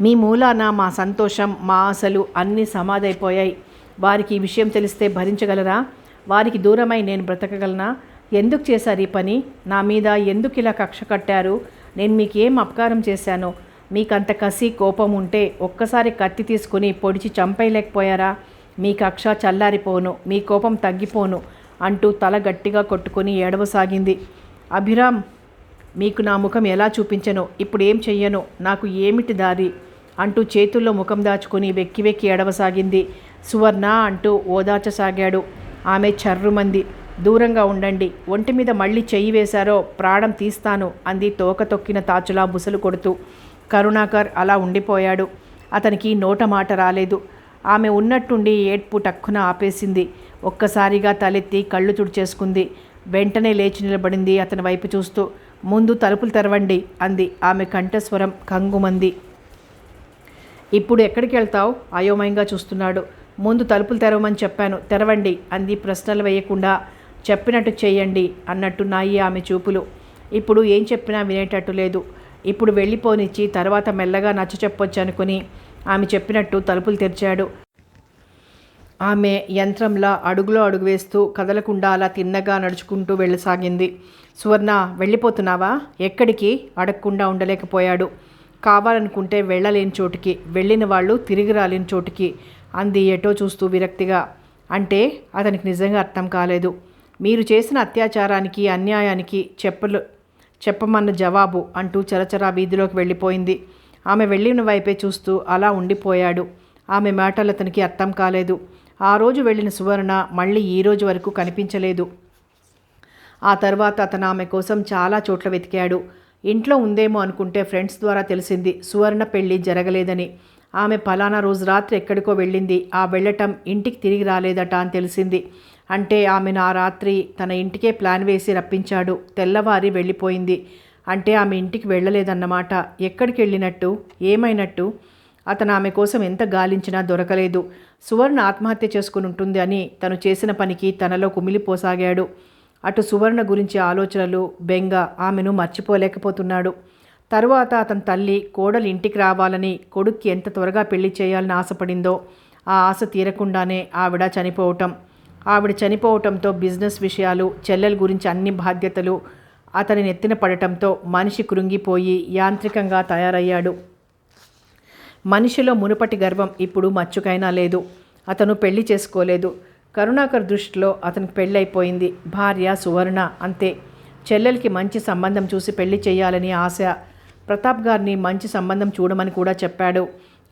మీ మూలాన మా సంతోషం, మా ఆశలు అన్నీ సమాధైపోయాయి. వారికి ఈ విషయం తెలిస్తే భరించగలరా? వారికి దూరమై నేను బ్రతకగలనా? ఎందుకు చేశారు ఈ పని? నా మీద ఎందుకు ఇలా కక్ష కట్టారు? నేను మీకేం అపకారం చేశాను? మీకంత కసి కోపం ఉంటే ఒక్కసారి కత్తి తీసుకుని పొడిచి చంపేయలేకపోయారా? మీ కక్ష చల్లారిపోను, మీ కోపం తగ్గిపోను అంటూ తల గట్టిగా కొట్టుకొని ఏడవసాగింది. అభిరామ్, మీకు నా ముఖం ఎలా చూపించను? ఇప్పుడు ఏం చెయ్యను? నాకు ఏమిటి దారి అంటూ చేతుల్లో ముఖం దాచుకొని వెక్కి వెక్కి ఏడవసాగింది. సువర్ణ అంటూ ఓదార్చసాగాడు. ఆమె చర్రుమంది. దూరంగా ఉండండి. ఒంటి మీద మళ్ళీ చెయ్యి వేశారో ప్రాణం తీస్తాను అంది తోక తొక్కిన తాచులా బుసలు కొడుతూ. కరుణాకర్ అలా ఉండిపోయాడు. అతనికి నోట మాట రాలేదు. ఆమె ఉన్నట్టుండి ఏడ్పు టక్కున ఆపేసింది. ఒక్కసారిగా తలెత్తి కళ్ళు తుడిచేసుకుంది. వెంటనే లేచి నిలబడింది అతని వైపు చూస్తూ. ముందు తలుపులు తెరవండి అంది. ఆమె కంఠస్వరం కంగుమంది. ఇప్పుడు ఎక్కడికి వెళ్తావు? అయోమయంగా చూస్తున్నాడు. ముందు తలుపులు తెరవమని చెప్పాను, తెరవండి అంది ప్రశ్నలు వేయకుండా. చెప్పినట్టు చేయండి అన్నట్టున్నాయి ఆమె చూపులు. ఇప్పుడు ఏం చెప్పినా వినేటట్టు లేదు. ఇప్పుడు వెళ్ళిపోనిచ్చి తర్వాత మెల్లగా నచ్చ చెప్పొచ్చు అనుకుని ఆమె చెప్పినట్టు తలుపులు తెరిచాడు. ఆమె యంత్రంలా అడుగులో అడుగు వేస్తూ కదలకుండా అలా తిన్నగా నడుచుకుంటూ వెళ్ళసాగింది. సువర్ణ, వెళ్ళిపోతున్నావా? ఎక్కడికి అడగకుండా ఉండలేకపోయాడు. కావాలనుకుంటే వెళ్ళలేని చోటుకి, వెళ్ళిన వాళ్ళు తిరిగి రాలేని చోటుకి అంది ఎటో చూస్తూ విరక్తిగా. అంటే అతనికి నిజంగా అర్థం కాలేదు. మీరు చేసిన అత్యాచారానికి అన్యాయానికి చెప్పమన్న జవాబు అంటూ చరచరా వీధిలోకి వెళ్ళిపోయింది. ఆమె వెళ్ళిన వైపే చూస్తూ అలా ఉండిపోయాడు. ఆమె మాటలు అతనికి అర్థం కాలేదు. ఆ రోజు వెళ్ళిన సువర్ణ మళ్ళీ ఈ రోజు వరకు కనిపించలేదు. ఆ తర్వాత అతను ఆమె కోసం చాలా చోట్ల వెతికాడు. ఇంట్లో ఉందేమో అనుకుంటే ఫ్రెండ్స్ ద్వారా తెలిసింది సువర్ణ పెళ్ళి జరగలేదని. ఆమె ఫలానా రోజు రాత్రి ఎక్కడికో వెళ్ళింది. ఆ వెళ్ళటం ఇంటికి తిరిగి రాలేదట అని తెలిసింది. అంటే ఆమెను ఆ రాత్రి తన ఇంటికే ప్లాన్ వేసి రప్పించాడు. తెల్లవారి వెళ్ళిపోయింది. అంటే ఆమె ఇంటికి వెళ్ళలేదన్నమాట. ఎక్కడికి వెళ్ళినట్టు, ఏమైనట్టు? అతను ఆమె కోసం ఎంత గాలించినా దొరకలేదు. సువర్ణ ఆత్మహత్య చేసుకుని ఉంటుంది అని తను చేసిన పనికి తనలో కుమిలిపోసాగాడు. అటు సువర్ణ గురించి ఆలోచనలు, బెంగ ఆమెను మర్చిపోలేకపోతున్నాడు. తరువాత అతని తల్లి కోడలు ఇంటికి రావాలని, కొడుక్కి ఎంత త్వరగా పెళ్లి చేయాలని ఆశపడిందో ఆ ఆశ తీరకుండానే ఆవిడ చనిపోవటంతో బిజినెస్ విషయాలు, చెల్లెల గురించి అన్ని బాధ్యతలు అతని నెత్తిన పడటంతో మనిషి కృంగిపోయి యాంత్రికంగా తయారయ్యాడు. మనిషిలో మునుపటి గర్వం ఇప్పుడు మచ్చుకైనా లేదు. అతను పెళ్లి చేసుకోలేదు. కరుణాకర్ దృష్టిలో అతనికి పెళ్ళైపోయింది. భార్య సువర్ణ, అంతే. చెల్లెలకి మంచి సంబంధం చూసి పెళ్లి చేయాలని ఆశ. ప్రతాప్ గారిని మంచి సంబంధం చూడమని కూడా చెప్పాడు.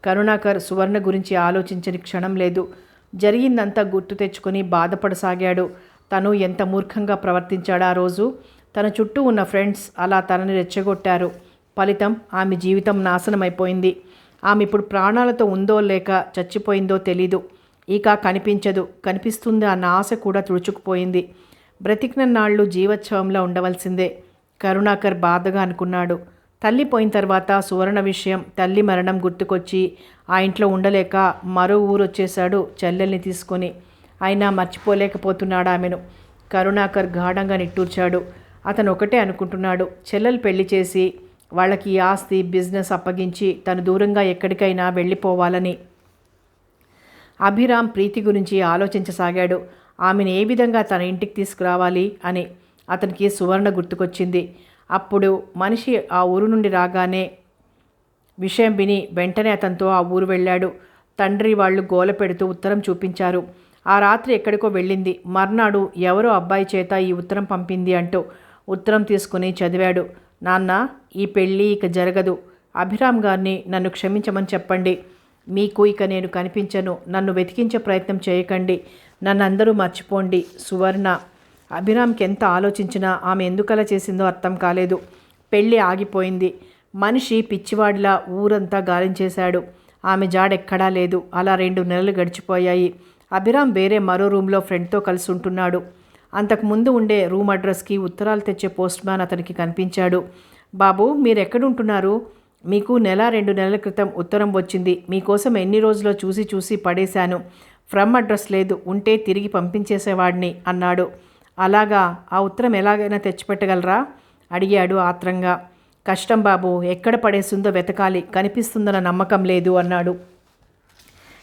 కరుణాకర్ సువర్ణ గురించి ఆలోచించని క్షణం లేదు. జరిగిందంతా గుర్తు తెచ్చుకొని బాధపడసాగాడు. తను ఎంత మూర్ఖంగా ప్రవర్తించాడు ఆ రోజు. తన చుట్టూ ఉన్న ఫ్రెండ్స్ అలా తనని రెచ్చగొట్టారు. ఫలితం ఆమె జీవితం నాశనమైపోయింది. ఆమె ఇప్పుడు ప్రాణాలతో ఉందో లేక చచ్చిపోయిందో తెలీదు. ఇక కనిపించదు. కనిపిస్తుంది అన్న ఆశ కూడా తుడుచుకుపోయింది. బ్రతికిన నాళ్ళు జీవోత్సవంలో ఉండవలసిందే. కరుణాకర్ బాధగా అనుకున్నాడు. తల్లి పోయిన తర్వాత సువర్ణ విషయం, తల్లి మరణం గుర్తుకొచ్చి ఆ ఇంట్లో ఉండలేక మరో ఊరు వచ్చేశాడు చెల్లెల్ని తీసుకొని. అయినా మర్చిపోలేకపోతున్నాడు ఆమెను. కరుణాకర్ గాఢంగా నిట్టూర్చాడు. అతను ఒకటే అనుకుంటున్నాడు, చెల్లెలు పెళ్లి చేసి వాళ్ళకి ఈ ఆస్తి, బిజినెస్ అప్పగించి తను దూరంగా ఎక్కడికైనా వెళ్ళిపోవాలని. అభిరామ్ ప్రీతి గురించి ఆలోచించసాగాడు. ఆమెను ఏ విధంగా తన ఇంటికి తీసుకురావాలి అని. అతనికి సువర్ణ గుర్తుకొచ్చింది. అప్పుడు మనిషి ఆ ఊరు నుండి రాగానే విషయం విని వెంటనే అతనితో ఆ ఊరు వెళ్ళాడు. తండ్రి వాళ్ళు గోల పెడుతూ ఉత్తరం చూపించారు. ఆ రాత్రి ఎక్కడికో వెళ్ళింది. మర్నాడు ఎవరో అబ్బాయి చేత ఈ ఉత్తరం పంపింది అంటూ ఉత్తరం తీసుకుని చదివాడు. నాన్న, ఈ పెళ్ళి ఇక జరగదు. అభిరామ్ గారిని నన్ను క్షమించమని చెప్పండి. మీకు ఇక నేను కనిపించను. నన్ను వెతికించే ప్రయత్నం చేయకండి. నన్ను అందరూ మర్చిపోండి. సువర్ణ. అభిరామ్కి ఎంత ఆలోచించినా ఆమె ఎందుకలా చేసిందో అర్థం కాలేదు. పెళ్ళి ఆగిపోయింది. మనిషి పిచ్చివాడిలా ఊరంతా గాలించేశాడు. ఆమె జాడెక్కడా లేదు. అలా 2 నెలలు గడిచిపోయాయి. అభిరామ్ వేరే మరో రూమ్లో ఫ్రెండ్తో కలిసి ఉంటున్నాడు. అంతకుముందు ఉండే రూమ్ అడ్రస్కి ఉత్తరాలు తెచ్చే పోస్ట్ మ్యాన్ అతనికి కనిపించాడు. బాబు, మీరు ఎక్కడుంటున్నారు? మీకు 1-2 నెలల క్రితం ఉత్తరం వచ్చింది. మీకోసం ఎన్ని రోజులో చూసి చూసి పడేశాను. ఫ్రమ్ అడ్రస్ లేదు. ఉంటే తిరిగి పంపించేసేవాడిని అన్నాడు. అలాగా? ఆ ఉత్తరం ఎలాగైనా తెచ్చిపెట్టగలరా? అడిగాడు ఆత్రంగా. కష్టం బాబు, ఎక్కడ పడేసిందో వెతకాలి. కనిపిస్తుందన్న నమ్మకం లేదు అన్నాడు.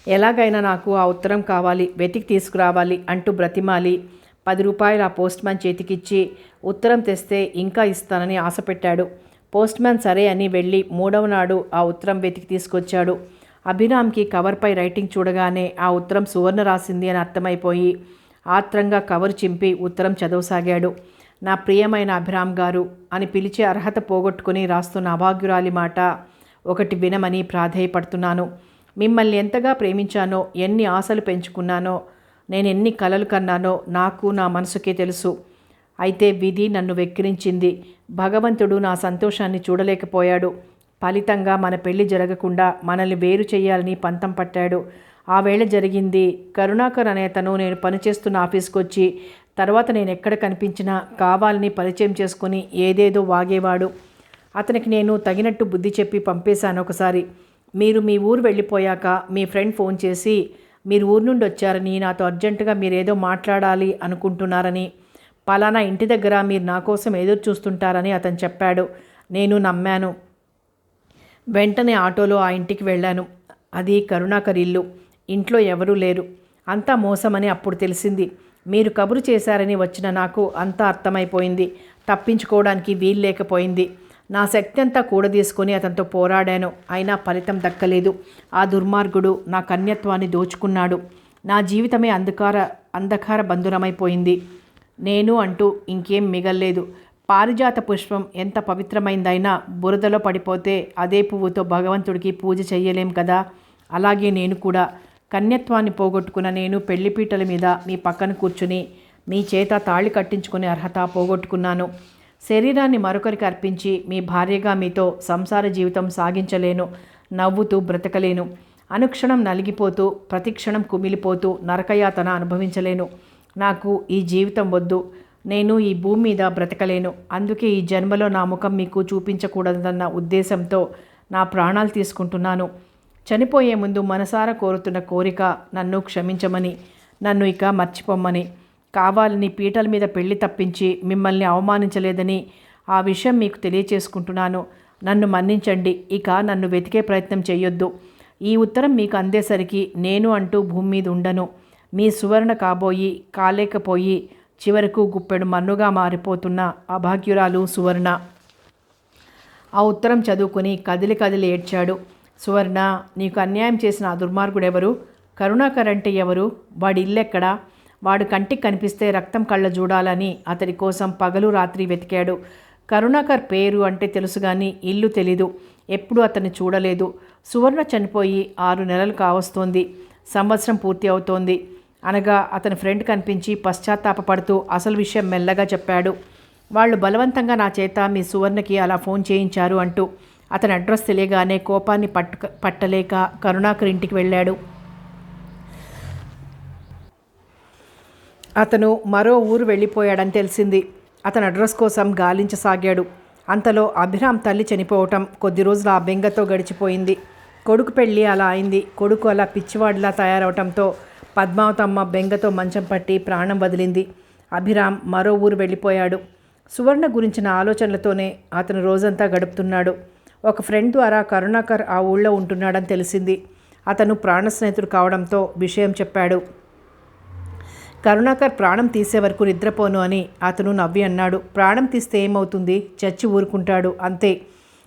ఎలాగైనా నాకు ఆ ఉత్తరం కావాలి, వెతికి తీసుకురావాలి అంటూ బ్రతిమాలి 10 రూపాయలు ఆ పోస్ట్ మ్యాన్ చేతికిచ్చి ఉత్తరం తెస్తే ఇంకా ఇస్తానని ఆశపెట్టాడు. పోస్ట్ మ్యాన్ సరే అని వెళ్ళి 3వ నాడు ఆ ఉత్తరం వెతికి తీసుకొచ్చాడు. అభిరామ్కి కవర్పై రైటింగ్ చూడగానే ఆ ఉత్తరం సువర్ణ రాసింది అని అర్థమైపోయి ఆత్రంగా కవర్ చింపి ఉత్తరం చదవసాగాడు. నా ప్రియమైన అభిరామ్ గారు అని పిలిచే అర్హత పోగొట్టుకుని రాస్తున్న అభాగ్యురాలి మాట ఒకటి వినమని ప్రాధేయపడుతున్నాను. మిమ్మల్ని ఎంతగా ప్రేమించానో, ఎన్ని ఆశలు పెంచుకున్నానో, నేను ఎన్ని కలలు కన్నానో నాకు నా మనసుకే తెలుసు. అయితే విధి నన్ను వెక్కిరించింది. భగవంతుడు నా సంతోషాన్ని చూడలేకపోయాడు. ఫలితంగా మన పెళ్లి జరగకుండా మనల్ని వేరు చేయాలని పంతం పట్టాడు. ఆ వేళ జరిగింది. కరుణాకర్ అనే అతను నేను పనిచేస్తున్న ఆఫీస్కి వచ్చి తర్వాత నేను ఎక్కడ కనిపించినా కావాలని పరిచయం చేసుకుని ఏదేదో వాగేవాడు. అతనికి నేను తగినట్టు బుద్ధి చెప్పి పంపేశాను ఒకసారి. మీరు మీ ఊరు వెళ్ళిపోయాక మీ ఫ్రెండ్ ఫోన్ చేసి మీరు ఊరు నుండి వచ్చారని, నాతో అర్జెంటుగా మీరేదో మాట్లాడాలి అనుకుంటున్నారని, పలానా ఇంటి దగ్గర మీరు నా కోసం ఎదురు చూస్తుంటారని అతను చెప్పాడు. నేను నమ్మాను. వెంటనే ఆటోలో ఆ ఇంటికి వెళ్ళాను. అది కరుణాకర్ ఇల్లు. ఇంట్లో ఎవరూ లేరు. అంతా మోసమని అప్పుడు తెలిసింది. మీరు కబురు చేశారని వచ్చిన నాకు అంతా అర్థమైపోయింది. తప్పించుకోవడానికి వీలు లేకపోయింది. నా శక్తి అంతా కూడదీసుకొని అతనితో పోరాడాను. అయినా ఫలితం దక్కలేదు. ఆ దుర్మార్గుడు నా కన్యత్వాన్ని దోచుకున్నాడు. నా జీవితమే అంధకార బంధురమైపోయింది. నేను అంటూ ఇంకేం మిగల్లేదు. పారిజాత పుష్పం ఎంత పవిత్రమైందైనా బురదలో పడిపోతే అదే పువ్వుతో భగవంతుడికి పూజ చెయ్యలేం కదా. అలాగే నేను కూడా కన్యత్వాన్ని పోగొట్టుకున్న నేను పెళ్లిపీటల మీద మీ పక్కన కూర్చుని మీ చేత తాళి కట్టించుకునే అర్హత పోగొట్టుకున్నాను. శరీరాన్ని మరొకరికి అర్పించి మీ భార్యగా మీతో సంసార జీవితం సాగించలేను. నవ్వుతూ బ్రతకలేను. అనుక్షణం నలిగిపోతూ ప్రతిక్షణం కుమిలిపోతూ నరకయాతన అనుభవించలేను. నాకు ఈ జీవితం వద్దు. నేను ఈ భూమి మీద బ్రతకలేను. అందుకే ఈ జన్మలో నా ముఖం మీకు చూపించకూడదన్న ఉద్దేశంతో నా ప్రాణాలు తీసుకుంటున్నాను. చనిపోయే ముందు మనసారా కోరుతున్న కోరిక నన్ను క్షమించమని, నన్ను ఇక మర్చిపోమ్మని. కావాలని పీటల మీద పెళ్లి తప్పించి మిమ్మల్ని అవమానించలేదని ఆ విషయం మీకు తెలియచేసుకుంటున్నాను. నన్ను మన్నించండి. ఇక నన్ను వెతికే ప్రయత్నం చేయొద్దు. ఈ ఉత్తరం మీకు అందేసరికి నేను అంటూ భూమి మీద ఉండను. మీ సువర్ణ కాబోయి కాలేకపోయి చివరకు గుప్పెడు మన్నుగా మారిపోతున్న అభాగ్యురాలు సువర్ణ. ఆ ఉత్తరం చదువుకుని కదిలి కదిలి ఏడ్చాడు. సువర్ణ, నీకు అన్యాయం చేసిన ఆ దుర్మార్గుడెవరు? కరుణాకర్ అంటే ఎవరు? వాడి ఇల్లెక్కడా? వాడు కంటికి కనిపిస్తే రక్తం కళ్ళ చూడాలని అతడి కోసం పగలు రాత్రి వెతికాడు. కరుణాకర్ పేరు అంటే తెలుసు కానీ ఇల్లు తెలీదు. ఎప్పుడు అతన్ని చూడలేదు. సువర్ణ చనిపోయి 6 నెలలు కావస్తోంది. సంవత్సరం పూర్తి అవుతోంది. అనగా అతని ఫ్రెండ్ కనిపించి పశ్చాత్తాపపడుతూ అసలు విషయం మెల్లగా చెప్పాడు. వాళ్ళు బలవంతంగా నా చేత మీ సువర్ణకి అలా ఫోన్ చేయించారు అంటూ. అతని అడ్రస్ తెలియగానే కోపాన్ని పట్టలేక కరుణాకర్ ఇంటికి వెళ్ళాడు. అతను మరో ఊరు వెళ్ళిపోయాడని తెలిసింది. అతని అడ్రస్ కోసం గాలించసాగాడు. అంతలో అభిరామ్ తల్లి చనిపోవటం కొద్ది రోజులు ఆ బెంగతో గడిచిపోయింది. కొడుకు పెళ్ళి అలా అయింది. కొడుకు అలా పిచ్చివాడిలా తయారవటంతో పద్మావతమ్మ బెంగతో మంచం పట్టి ప్రాణం వదిలింది. అభిరామ్ మరో ఊరు వెళ్ళిపోయాడు. సువర్ణ గురించిన ఆలోచనలతోనే అతను రోజంతా గడుపుతున్నాడు. ఒక ఫ్రెండ్ ద్వారా కరుణాకర్ ఆ ఊళ్ళో ఉంటున్నాడని తెలిసింది. అతను ప్రాణ స్నేహితుడు కావడంతో విషయం చెప్పాడు. కరుణాకర్ ప్రాణం తీసే వరకు నిద్రపోను అని అతను నవ్వి అన్నాడు. ప్రాణం తీస్తే ఏమవుతుంది? చచ్చి ఊరుకుంటాడు అంతే.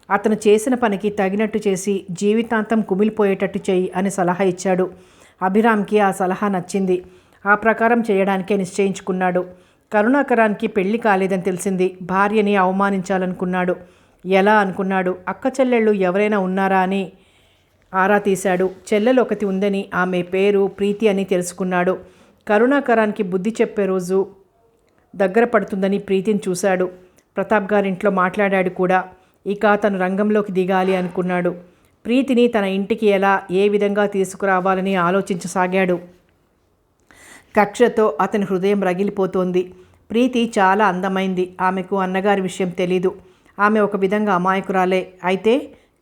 అతను చేసిన పనికి తగినట్టు చేసి జీవితాంతం కుమిలిపోయేటట్టు చెయ్యి అని సలహా ఇచ్చాడు. అభిరామ్కి ఆ సలహా నచ్చింది. ఆ ప్రకారం చేయడానికే నిశ్చయించుకున్నాడు. కరుణాకరానికి పెళ్లి కాలేదని తెలిసింది. భార్యని అవమానించాలనుకున్నాడు. ఎలా అనుకున్నాడు? అక్క చెల్లెళ్ళు ఎవరైనా ఉన్నారా అని ఆరా తీశాడు. చెల్లెలు ఒకటి ఉందని, ఆమె పేరు ప్రీతి అని తెలుసుకున్నాడు. కరుణాకరానికి బుద్ధి చెప్పే రోజు దగ్గర పడుతుందని ప్రీతిని చూశాడు. ప్రతాప్ గారింట్లో మాట్లాడాడు కూడా. ఇక తను రంగంలోకి దిగాలి అనుకున్నాడు. ప్రీతిని తన ఇంటికి ఎలా ఏ విధంగా తీసుకురావాలని ఆలోచించసాగాడు. కక్షతో అతని హృదయం రగిలిపోతోంది. ప్రీతి చాలా అందమైంది. ఆమెకు అన్నగారి విషయం తెలీదు. ఆమె ఒక విధంగా అమాయకురాలే. అయితే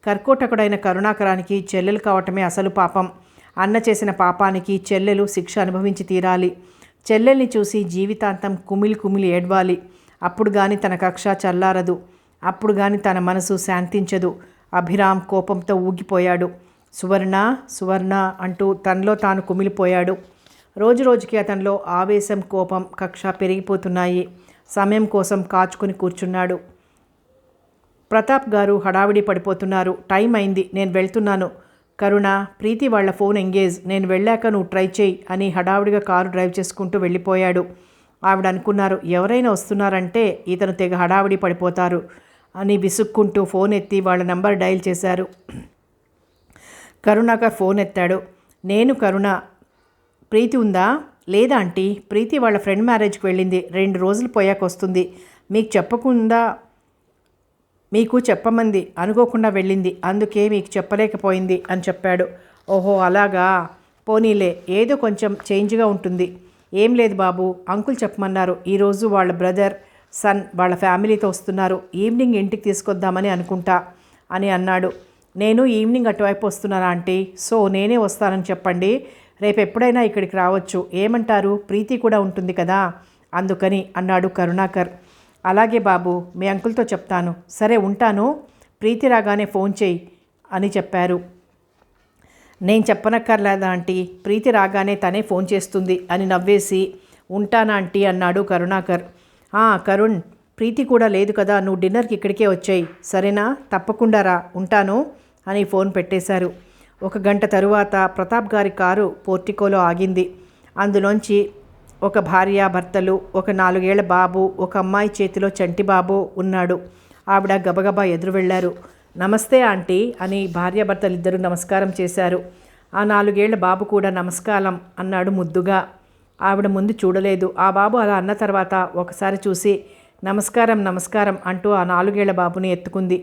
కర్కోటకుడైన కరుణాకరానికి చెల్లెలు కావటమే అసలు పాపం. అన్న చేసిన పాపానికి చెల్లెలు శిక్ష అనుభవించి తీరాలి. చెల్లెల్ని చూసి జీవితాంతం కుమిలి కుమిలి ఏడ్వాలి. అప్పుడు గాని తన కక్ష చల్లారదు. అప్పుడు గాని తన మనసు శాంతించదు. అభిరామ్ కోపంతో ఊగిపోయాడు. సువర్ణ సువర్ణ అంటూ తనలో తాను కుమిలిపోయాడు. రోజురోజుకి అతనిలో ఆవేశం, కోపం, కక్ష పెరిగిపోతున్నాయి. సమయం కోసం కాచుకొని కూర్చున్నాడు. ప్రతాప్ గారు హడావిడి పడిపోతున్నారు. టైం అయింది, నేను వెళ్తున్నాను. కరుణ, ప్రీతి వాళ్ళ ఫోన్ ఎంగేజ్, నేను వెళ్ళాక నువ్వు ట్రై చేయి అని హడావిడిగా కారు డ్రైవ్ చేసుకుంటూ వెళ్ళిపోయాడు. ఆవిడ అనుకున్నారు, ఎవరైనా వస్తున్నారంటే ఇతను తెగ హడావిడి పడిపోతారు అని విసుక్కుంటూ ఫోన్ ఎత్తి వాళ్ళ నంబర్ డయల్ చేశారు. కరుణాకర్ ఫోన్ ఎత్తాడు. నేను కరుణ. ప్రీతి ఉందా? లేదా ఆంటీ, ప్రీతి వాళ్ళ ఫ్రెండ్ మ్యారేజ్కి వెళ్ళింది. 2 రోజులు పోయాక వస్తుంది. మీకు చెప్పమంది, అనుకోకుండా వెళ్ళింది, అందుకే మీకు చెప్పలేకపోయింది అని చెప్పాడు. ఓహో అలాగా, పోనీలే, ఏదో కొంచెం చేంజ్గా ఉంటుంది. ఏం లేదు బాబు, అంకుల్ చెప్పమన్నారు. ఈరోజు వాళ్ళ బ్రదర్, సన్ వాళ్ళ ఫ్యామిలీతో వస్తున్నారు. ఈవినింగ్ ఇంటికి తీసుకొద్దామని అనుకుంటా అని అన్నాడు. నేను ఈవినింగ్ అటువైపు వస్తున్నాను ఆంటీ, సో నేనే వస్తానని చెప్పండి. రేపు ఎప్పుడైనా ఇక్కడికి రావచ్చు. ఏమంటారు? ప్రీతి కూడా ఉంటుంది కదా, అందుకని అన్నాడు కరుణాకర్. అలాగే బాబు, మీ అంకుల్తో చెప్తాను. సరే ఉంటాను, ప్రీతి రాగానే ఫోన్ చేయి అని చెప్పారు. నేను చెప్పనక్కర్లేదా ఆంటీ, ప్రీతి రాగానే తనే ఫోన్ చేస్తుంది అని నవ్వేసి ఉంటానా ఆంటీ అన్నాడు కరుణాకర్. కరుణ్, ప్రీతి కూడా లేదు కదా, నువ్వు డిన్నర్కి ఇక్కడికే వచ్చాయి సరేనా? తప్పకుండా రా, ఉంటాను అని ఫోన్ పెట్టేశారు. 1 గంట తరువాత ప్రతాప్ గారి కారు పోర్టికోలో ఆగింది. అందులోంచి ఒక భార్య, భర్తలు, ఒక 4 ఏళ్ల బాబు, ఒక అమ్మాయి చేతిలో చంటి బాబు ఉన్నాడు. ఆవిడ గబగబా ఎదురు వెళ్ళారు. నమస్తే ఆంటీ అని భార్యాభర్తలిద్దరూ నమస్కారం చేశారు. ఆ 4 ఏళ్ల బాబు కూడా నమస్కారం అన్నాడు ముద్దుగా. ఆవిడ ముందు చూడలేదు. ఆ బాబు అలా అన్న తర్వాత ఒకసారి చూసి నమస్కారం నమస్కారం అంటూ ఆ 4 ఏళ్ల బాబుని ఎత్తుకుంది.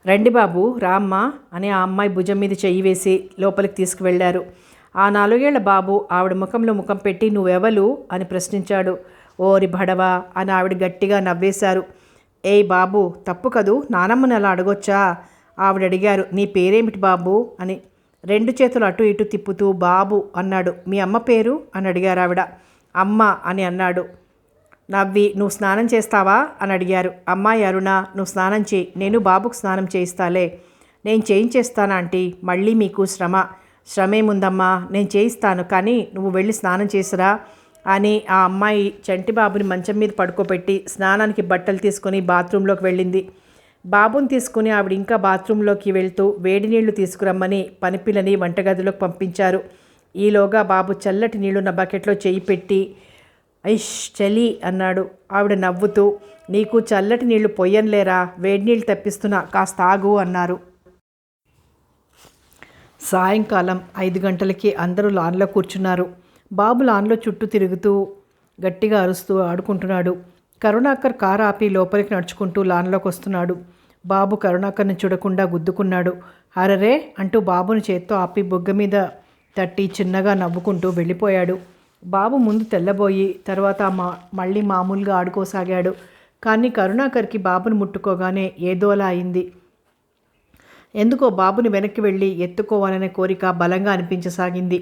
రండి బాబు రామ్మ అని ఆ అమ్మాయి భుజం మీద చెయ్యి వేసి లోపలికి తీసుకువెళ్లారు. ఆ 4 ఏళ్ల బాబు ఆవిడ ముఖంలో ముఖం పెట్టి నువ్వెవలు అని ప్రశ్నించాడు. ఓరి భడవా అని ఆవిడ గట్టిగా నవ్వేశారు. ఏయ్ బాబు, తప్పు కదూ, నానమ్మని అలా అడగొచ్చా? ఆవిడ అడిగారు. నీ పేరేమిటి బాబు అని. 2 చేతులు అటు ఇటు తిప్పుతూ బాబు అన్నాడు. మీ అమ్మ పేరు అని అడిగారు ఆవిడ. అమ్మ అని అన్నాడు నవ్వి. నువ్వు స్నానం చేస్తావా అని అడిగారు. అమ్మాయి అరుణ, నువ్వు స్నానం చేయి, నేను బాబుకు స్నానం చేయిస్తాలే. నేను చేయించేస్తాను ఆంటీ, మళ్ళీ మీకు శ్రమేముందమ్మా, నేను చేయిస్తాను, కానీ నువ్వు వెళ్ళి స్నానం చేసిరా అని ఆ అమ్మాయి చంటి బాబుని మంచం మీద పడుకోబెట్టి స్నానానికి బట్టలు తీసుకొని బాత్రూంలోకి వెళ్ళింది. బాబుని తీసుకుని ఆవిడ ఇంకా బాత్రూంలోకి వెళ్తూ వేడి నీళ్లు తీసుకురమ్మని పనిపిల్లని వంటగదిలోకి పంపించారు. ఈలోగా బాబు చల్లటి నీళ్లున్న బకెట్లో చేయి పెట్టి ఐష్ చలి అన్నాడు. ఆవిడ నవ్వుతూ, నీకు చల్లటి నీళ్లు పొయ్యన్లేరా, వేడి నీళ్ళు తెప్పిస్తున్నా, కాస్త ఆగు అన్నారు. సాయంకాలం 5 గంటలకి అందరూ లాన్లో కూర్చున్నారు. బాబు లాన్లో చుట్టూ తిరుగుతూ గట్టిగా అరుస్తూ ఆడుకుంటున్నాడు. కరుణాకర్ కారు ఆపి లోపలికి నడుచుకుంటూ లాన్లోకి వస్తున్నాడు. బాబు కరుణాకర్ని చూడకుండా గుద్దుకున్నాడు. అరరే అంటూ బాబుని చేత్తో ఆపి బొగ్గ మీద తట్టి చిన్నగా నవ్వుకుంటూ వెళ్ళిపోయాడు. బాబు ముందు తెల్లబోయి తర్వాత మళ్ళీ మామూలుగా ఆడుకోసాగాడు. కానీ కరుణాకర్కి బాబుని ముట్టుకోగానే ఏదోలా అయింది. ఎందుకో బాబుని వెనక్కి వెళ్ళి ఎత్తుకోవాలనే కోరిక బలంగా అనిపించసాగింది.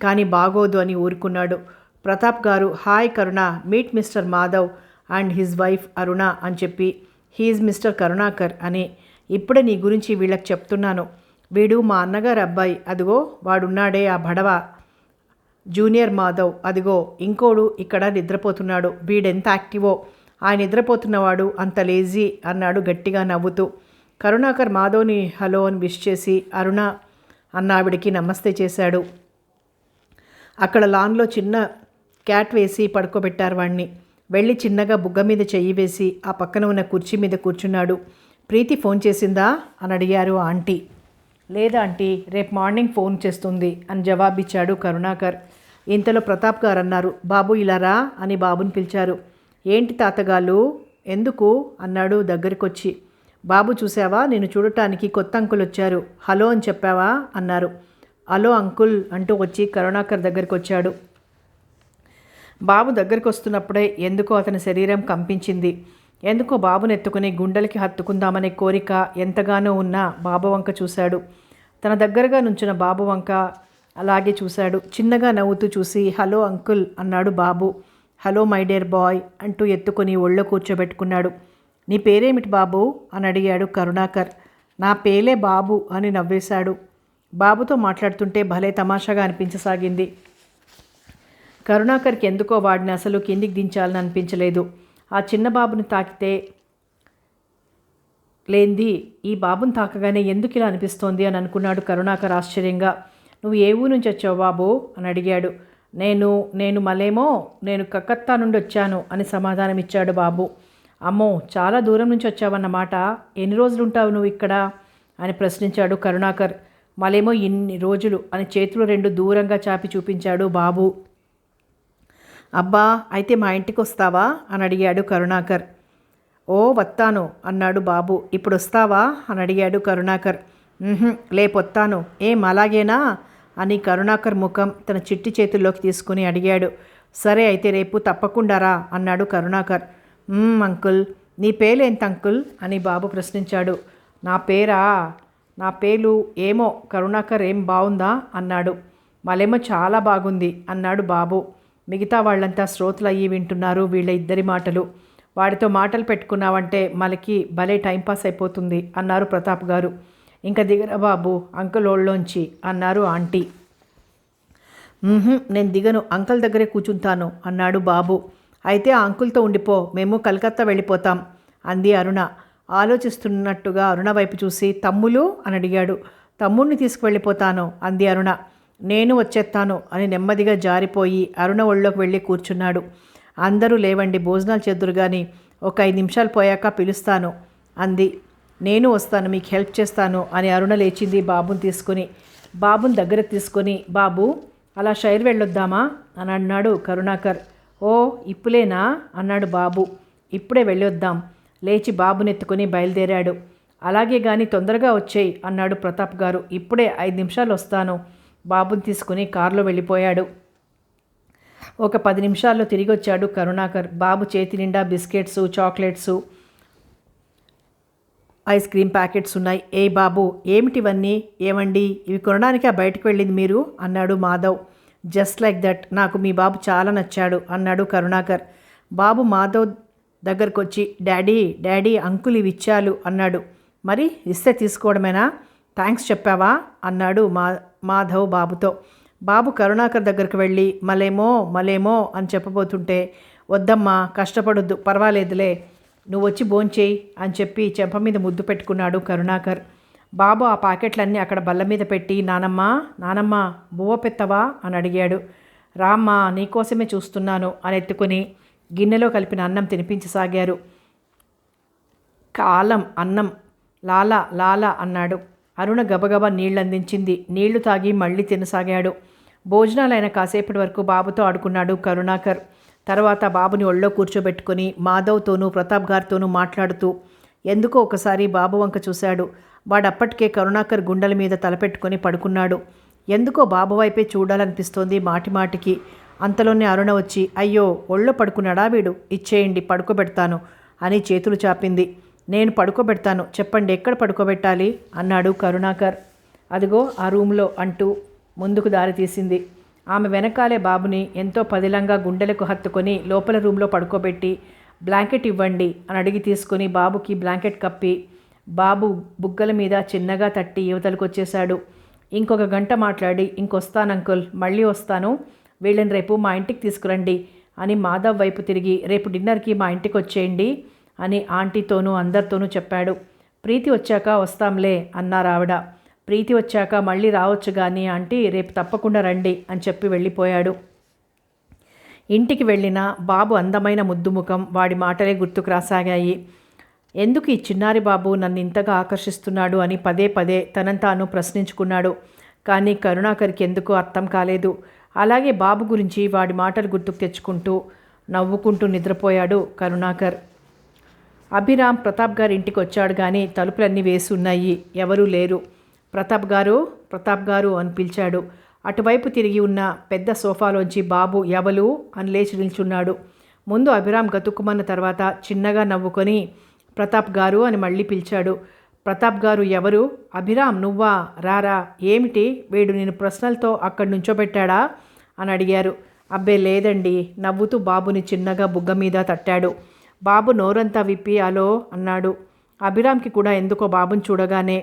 కానీ బాగోదు అని ఊరుకున్నాడు. Pratap garu, hi Karuna, meet mister Madhav and his wife Aruna అని చెప్పి, హీఈస్ మిస్టర్ కరుణాకర్ అని. ఇప్పుడే నీ గురించి వీళ్ళకి చెప్తున్నాను. వీడు మా అన్నగారు అబ్బాయి, అదిగో వాడున్నాడే ఆ భడవ జూనియర్ మాధవ్, అదిగో ఇంకోడు ఇక్కడ నిద్రపోతున్నాడు. వీడెంత యాక్టివో, ఆయన నిద్రపోతున్నవాడు అంత లేజీ అన్నాడు గట్టిగా నవ్వుతూ. కరుణాకర్ మాధవ్ని హలో అని విష్ చేసి అరుణ అన్న ఆవిడికి నమస్తే చేశాడు. అక్కడ లాన్లో చిన్న క్యాట్ వేసి పడుకోబెట్టారు వాణ్ణి. వెళ్ళి చిన్నగా బుగ్గ మీద చెయ్యి వేసి ఆ పక్కన ఉన్న కుర్చీ మీద కూర్చున్నాడు. ప్రీతి ఫోన్ చేసిందా అని అడిగారు ఆంటీ. లేదా ఆంటీ, రేపు మార్నింగ్ ఫోన్ చేస్తుంది అని జవాబిచ్చాడు కరుణాకర్. ఇంతలో ప్రతాప్ గారు అన్నారు, బాబు ఇలా రా అని బాబుని పిలిచారు. ఏంటి తాతగాళ్ళు, ఎందుకు అన్నాడు దగ్గరికొచ్చి. బాబు చూసావా, నేను చూడటానికి కొత్త అంకుల్ వచ్చారు, హలో అని చెప్పావా అన్నారు. హలో అంకుల్ అంటూ వచ్చి కరుణాకర్ దగ్గరికి వచ్చాడు. బాబు దగ్గరికి వస్తున్నప్పుడే ఎందుకో అతని శరీరం కంపించింది. ఎందుకో బాబుని ఎత్తుకుని గుండెలకి హత్తుకుందామనే కోరిక ఎంతగానో ఉన్నా బాబు వంక చూశాడు. తన దగ్గరగా నుంచిన బాబు వంక అలాగే చూశాడు. చిన్నగా నవ్వుతూ చూసి హలో అంకుల్ అన్నాడు బాబు. హలో మై డియర్ బాయ్ అంటూ ఎత్తుకొని ఒళ్ళో కూర్చోబెట్టుకున్నాడు. నీ పేరేమిటి బాబు అని అడిగాడు కరుణాకర్. నా పేలే బాబు అని నవ్వేశాడు. బాబుతో మాట్లాడుతుంటే భలే తమాషాగా అనిపించసాగింది. కరుణాకర్కి ఎందుకో వాడిని అసలు కిందికి దించాలని అనిపించలేదు. ఆ చిన్న బాబుని తాకితే లేంది ఈ బాబుని తాకగానే ఎందుకు ఇలా అనిపిస్తోంది అని అనుకున్నాడు కరుణాకర్ ఆశ్చర్యంగా. నువ్వు ఏ ఊరు నుంచి వచ్చావు బాబు అని అడిగాడు. నేను మలేమో నేను కలకత్తా నుండి వచ్చాను అని సమాధానం ఇచ్చాడు బాబు. అమ్మో, చాలా దూరం నుంచి వచ్చావన్నమాట, ఎన్ని రోజులు ఉంటావు నువ్వు ఇక్కడ అని ప్రశ్నించాడు కరుణాకర్. మలేమో ఇన్ని రోజులు అని చేతులు 2 దూరంగా చాపి చూపించాడు బాబు. అబ్బా, అయితే మా ఇంటికి వస్తావా అని అడిగాడు కరుణాకర్. ఓ వస్తాను అన్నాడు బాబు. ఇప్పుడు వస్తావా అని అడిగాడు కరుణాకర్. లేపొత్తాను, ఏం అలాగేనా అని కరుణాకర్ ముఖం తన చిట్టి చేతుల్లోకి తీసుకుని అడిగాడు. సరే అయితే రేపు తప్పకుండా రా అన్నాడు కరుణాకర్. అంకుల్, నీ పేలేంత అంకుల్ అని బాబు ప్రశ్నించాడు. నా పేరు ఏమో కరుణాకర్, ఏం బాగుందా అన్నాడు. మళ్ళేమో చాలా బాగుంది అన్నాడు బాబు. మిగతా వాళ్ళంతా శ్రోతలయ్యి వింటున్నారు వీళ్ళ ఇద్దరి మాటలు. వాడితో మాటలు పెట్టుకున్నావంటే మనకి భలే టైంపాస్ అయిపోతుంది అన్నారు ప్రతాప్ గారు. ఇంకా దిగరా బాబు అంకుల్ ఓళ్ళలోంచి అన్నారు ఆంటీ. నేను దిగను, అంకుల్ దగ్గరే కూర్చుంటాను అన్నాడు బాబు. అయితే ఆ అంకుల్తో ఉండిపో, మేము కలకత్తా వెళ్ళిపోతాం అంది అరుణ. ఆలోచిస్తున్నట్టుగా అరుణ వైపు చూసి తమ్ములు అని అడిగాడు. తమ్ముడిని తీసుకువెళ్ళిపోతాను అంది అరుణ. నేను వచ్చేస్తాను అని నెమ్మదిగా జారిపోయి అరుణ ఒళ్ళోకి వెళ్ళి కూర్చున్నాడు. అందరూ లేవండి, భోజనాలు చేద్దురు కానీ, ఒక 5 నిమిషాలు పోయాక పిలుస్తాను అంది. నేను వస్తాను, మీకు హెల్ప్ చేస్తాను అని అరుణ లేచింది బాబుని తీసుకుని. బాబుని దగ్గరకు తీసుకొని, బాబు అలా షైర్ వెళ్ళొద్దామా అని అన్నాడు కరుణాకర్. ఓ ఇప్పులేనా అన్నాడు బాబు. ఇప్పుడే వెళ్ళొద్దాం. లేచి బాబునెత్తుకొని బయలుదేరాడు. అలాగే గాని తొందరగా వచ్చేయి అన్నాడు ప్రతాప్ గారు. ఇప్పుడే 5 నిమిషాలు వస్తాను. బాబుని తీసుకుని కారులో వెళ్ళిపోయాడు. ఒక 10 నిమిషాల్లో తిరిగి వచ్చాడు కరుణాకర్. బాబు చేతి నిండా biscuits, chocolates, ice cream packets ఉన్నాయి. ఏ బాబు ఏమిటివన్నీ? ఏమండి ఇవి కొనడానికే బయటకు వెళ్ళింది మీరు అన్నాడు మాధవ్. జస్ట్ లైక్ దట్, నాకు మీ బాబు చాలా నచ్చాడు అన్నాడు కరుణాకర్. బాబు మాధవ్ దగ్గరకు వచ్చి, డాడీ డాడీ అంకుల్ ఇవి ఇచ్చాలు అన్నాడు. మరి ఇస్తే తీసుకోవడమేనా? థ్యాంక్స్ చెప్పావా అన్నాడు మాధవ్ బాబుతో. బాబు కరుణాకర్ దగ్గరకు వెళ్ళి మలేమో అని చెప్పబోతుంటే, వద్దమ్మా కష్టపడొద్దు, పర్వాలేదులే, నువ్వు వచ్చి భోంచేయి అని చెప్పి చెంప మీద ముద్దు పెట్టుకున్నాడు కరుణాకర్. బాబు ఆ ప్యాకెట్లన్నీ అక్కడ బల్ల మీద పెట్టి, నానమ్మ బువ్వ పెత్తవా అని అడిగాడు. రామ్మా నీకోసమే చూస్తున్నాను అని ఎత్తుకుని గిన్నెలో కలిపిన అన్నం తినిపించసాగారు. కాలం అన్నం లాలా అన్నాడు. అరుణ గబగబా నీళ్ళందించింది. నీళ్లు తాగి మళ్ళీ తినసాగాడు. భోజనాలైన కాసేపటి వరకు బాబుతో ఆడుకున్నాడు కరుణాకర్. తర్వాత బాబుని ఒళ్ళో కూర్చోబెట్టుకుని మాధవ్తోనూ ప్రతాప్ గారితోనూ మాట్లాడుతూ ఎందుకో ఒకసారి బాబు వంక చూశాడు. వాడప్పటికే కరుణాకర్ గుండెల మీద తలపెట్టుకొని పడుకున్నాడు. ఎందుకో బాబు వైపే చూడాలనిపిస్తోంది మాటిమాటికి. అంతలోనే అరుణ వచ్చి, అయ్యో ఒళ్ళో పడుకున్నాడా వీడు, ఇచ్చేయండి పడుకోబెడతాను అని చేతులు చాపింది. నేను పడుకోబెడతాను, చెప్పండి ఎక్కడ పడుకోబెట్టాలి అన్నాడు కరుణాకర్. అదిగో ఆ రూమ్లో అంటూ ముందుకు దారి తీసింది. ఆమె వెనకాలే బాబుని ఎంతో పదిలంగా గుండెలకు హత్తుకొని లోపల రూమ్లో పడుకోబెట్టి, బ్లాంకెట్ ఇవ్వండి అని అడిగి తీసుకుని బాబుకి బ్లాంకెట్ కప్పి బాబు బుగ్గల మీద చిన్నగా తట్టి యువతలకు వచ్చేశాడు. ఇంకొక గంట మాట్లాడి, ఇంకొస్తాను అంకుల్, మళ్ళీ వస్తాను, వీళ్ళని రేపు మా ఇంటికి తీసుకురండి అని మాధవ్ వైపు తిరిగి, రేపు డిన్నర్కి మా ఇంటికి వచ్చేయండి అని ఆంటీతోనూ అందరితోనూ చెప్పాడు. ప్రీతి వచ్చాక వస్తాంలే అన్నారావిడ. ప్రీతి వచ్చాక మళ్ళీ రావచ్చు కానీ ఆంటీ, రేపు తప్పకుండా రండి అని చెప్పి వెళ్ళిపోయాడు. ఇంటికి వెళ్ళిన బాబు అందమైన ముద్దుముఖం, వాడి మాటలే గుర్తుకు రాసాగాయి. ఎందుకు ఈ చిన్నారి బాబు నన్ను ఇంతగా ఆకర్షిస్తున్నాడు అని పదే పదే తనంతాను ప్రశ్నించుకున్నాడు. కానీ కరుణాకర్కి ఎందుకో అర్థం కాలేదు. అలాగే బాబు గురించి వాడి మాటలు గుర్తుకు తెచ్చుకుంటూ నవ్వుకుంటూ నిద్రపోయాడు కరుణాకర్. అభిరామ్ ప్రతాప్ గారి ఇంటికి వచ్చాడు కానీ తలుపులన్నీ వేసి ఉన్నాయి, ఎవరూ లేరు. ప్రతాప్ గారు అని పిలిచాడు. అటువైపు తిరిగి ఉన్న పెద్ద సోఫాలోంచి బాబు ఎవలు అని లేచి నిల్చున్నాడు. ముందు అభిరామ్ గతుక్కుమన్న తర్వాత చిన్నగా నవ్వుకొని ప్రతాప్ గారు అని మళ్ళీ పిలిచాడు. ప్రతాప్ గారు ఎవరు? అభిరామ్ నువ్వా, రారా, ఏమిటి వీడు నేను ప్రశ్నలతో అక్కడి నుంచోబెట్టాడా అని అడిగారు. అబ్బే లేదండి నవ్వుతూ బాబుని చిన్నగా బుగ్గ మీద తట్టాడు. బాబు నోరంతా విప్పి అలో అన్నాడు. అభిరామ్కి కూడా ఎందుకో బాబుని చూడగానే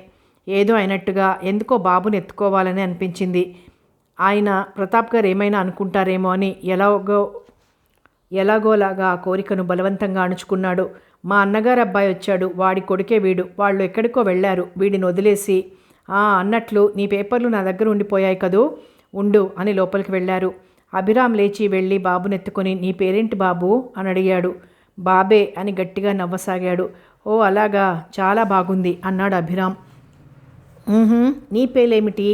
ఏదో అయినట్టుగా ఎందుకో బాబుని ఎత్తుకోవాలని అనిపించింది. ఆయన ప్రతాప్ గారు ఏమైనా అనుకుంటారేమో అని ఎలాగోలాగా ఆ కోరికను బలవంతంగా అణుచుకున్నాడు. మా అన్నగారు అబ్బాయి వచ్చాడు, వాడి కొడుకే వీడు, వాళ్ళు ఎక్కడికో వెళ్ళారు వీడిని వదిలేసి. అన్నట్లు నీ పేపర్లు నా దగ్గర ఉండిపోయాయి కదూ, ఉండు అని లోపలికి వెళ్ళారు. అభిరామ్ లేచి వెళ్ళి బాబునెత్తుకొని, నీ పేరేంటి బాబు అని అడిగాడు. బాబే అని గట్టిగా నవ్వసాగాడు. ఓ అలాగా, చాలా బాగుంది అన్నాడు అభిరామ్. నీ పేరేమిటి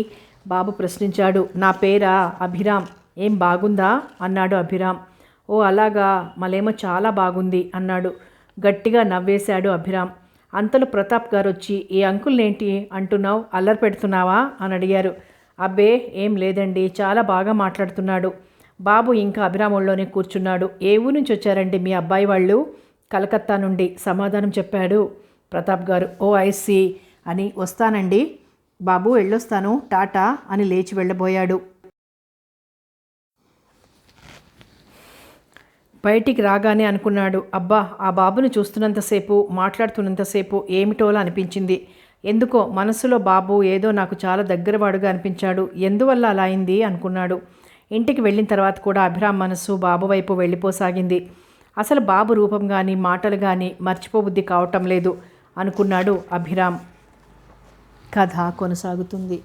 బాబు ప్రశ్నించాడు. నా పేరా అభిరామ్. ఏం బాగుందా అన్నాడు అభిరామ్. ఓ అలాగా, మళ్ళేమో చాలా బాగుంది అన్నాడు. గట్టిగా నవ్వేశాడు అభిరామ్. అంతలో ప్రతాప్ గారు వచ్చి, ఈ అంకుల్నేంటి అంటున్నావు, అల్లరి పెడుతున్నావా అని అడిగారు. అబ్బే ఏం లేదండి, చాలా బాగా మాట్లాడుతున్నాడు. బాబు ఇంకా అభిరామ్ ఒళ్ళోనే కూర్చున్నాడు. ఏ ఊరు నుంచి వచ్చారండి మీ అబ్బాయి వాళ్ళు? కలకత్తా నుండి సమాధానం చెప్పాడు ప్రతాప్ గారు. ఓ ఐసీ అని, వస్తానండి బాబు, వెళ్ళొస్తాను, టాటా అని లేచి వెళ్ళబోయాడు. బయటికి రాగానే అనుకున్నాడు, అబ్బా ఆ బాబుని చూస్తున్నంతసేపు మాట్లాడుతున్నంతసేపు ఏమిటోలా అనిపించింది. ఎందుకో మనసులో బాబు ఏదో నాకు చాలా దగ్గరవాడుగా అనిపించాడు. ఎందువల్ల అలా అయింది అనుకున్నాడు. ఇంటికి వెళ్ళిన తర్వాత కూడా అభిరామ్ మనసు బాబు వైపు వెళ్ళిపోసాగింది. అసలు బాబు రూపం కానీ మాటలు కానీ మర్చిపోబుద్ధి కావటం లేదు అనుకున్నాడు అభిరామ్. కథ కొనసాగుతుంది.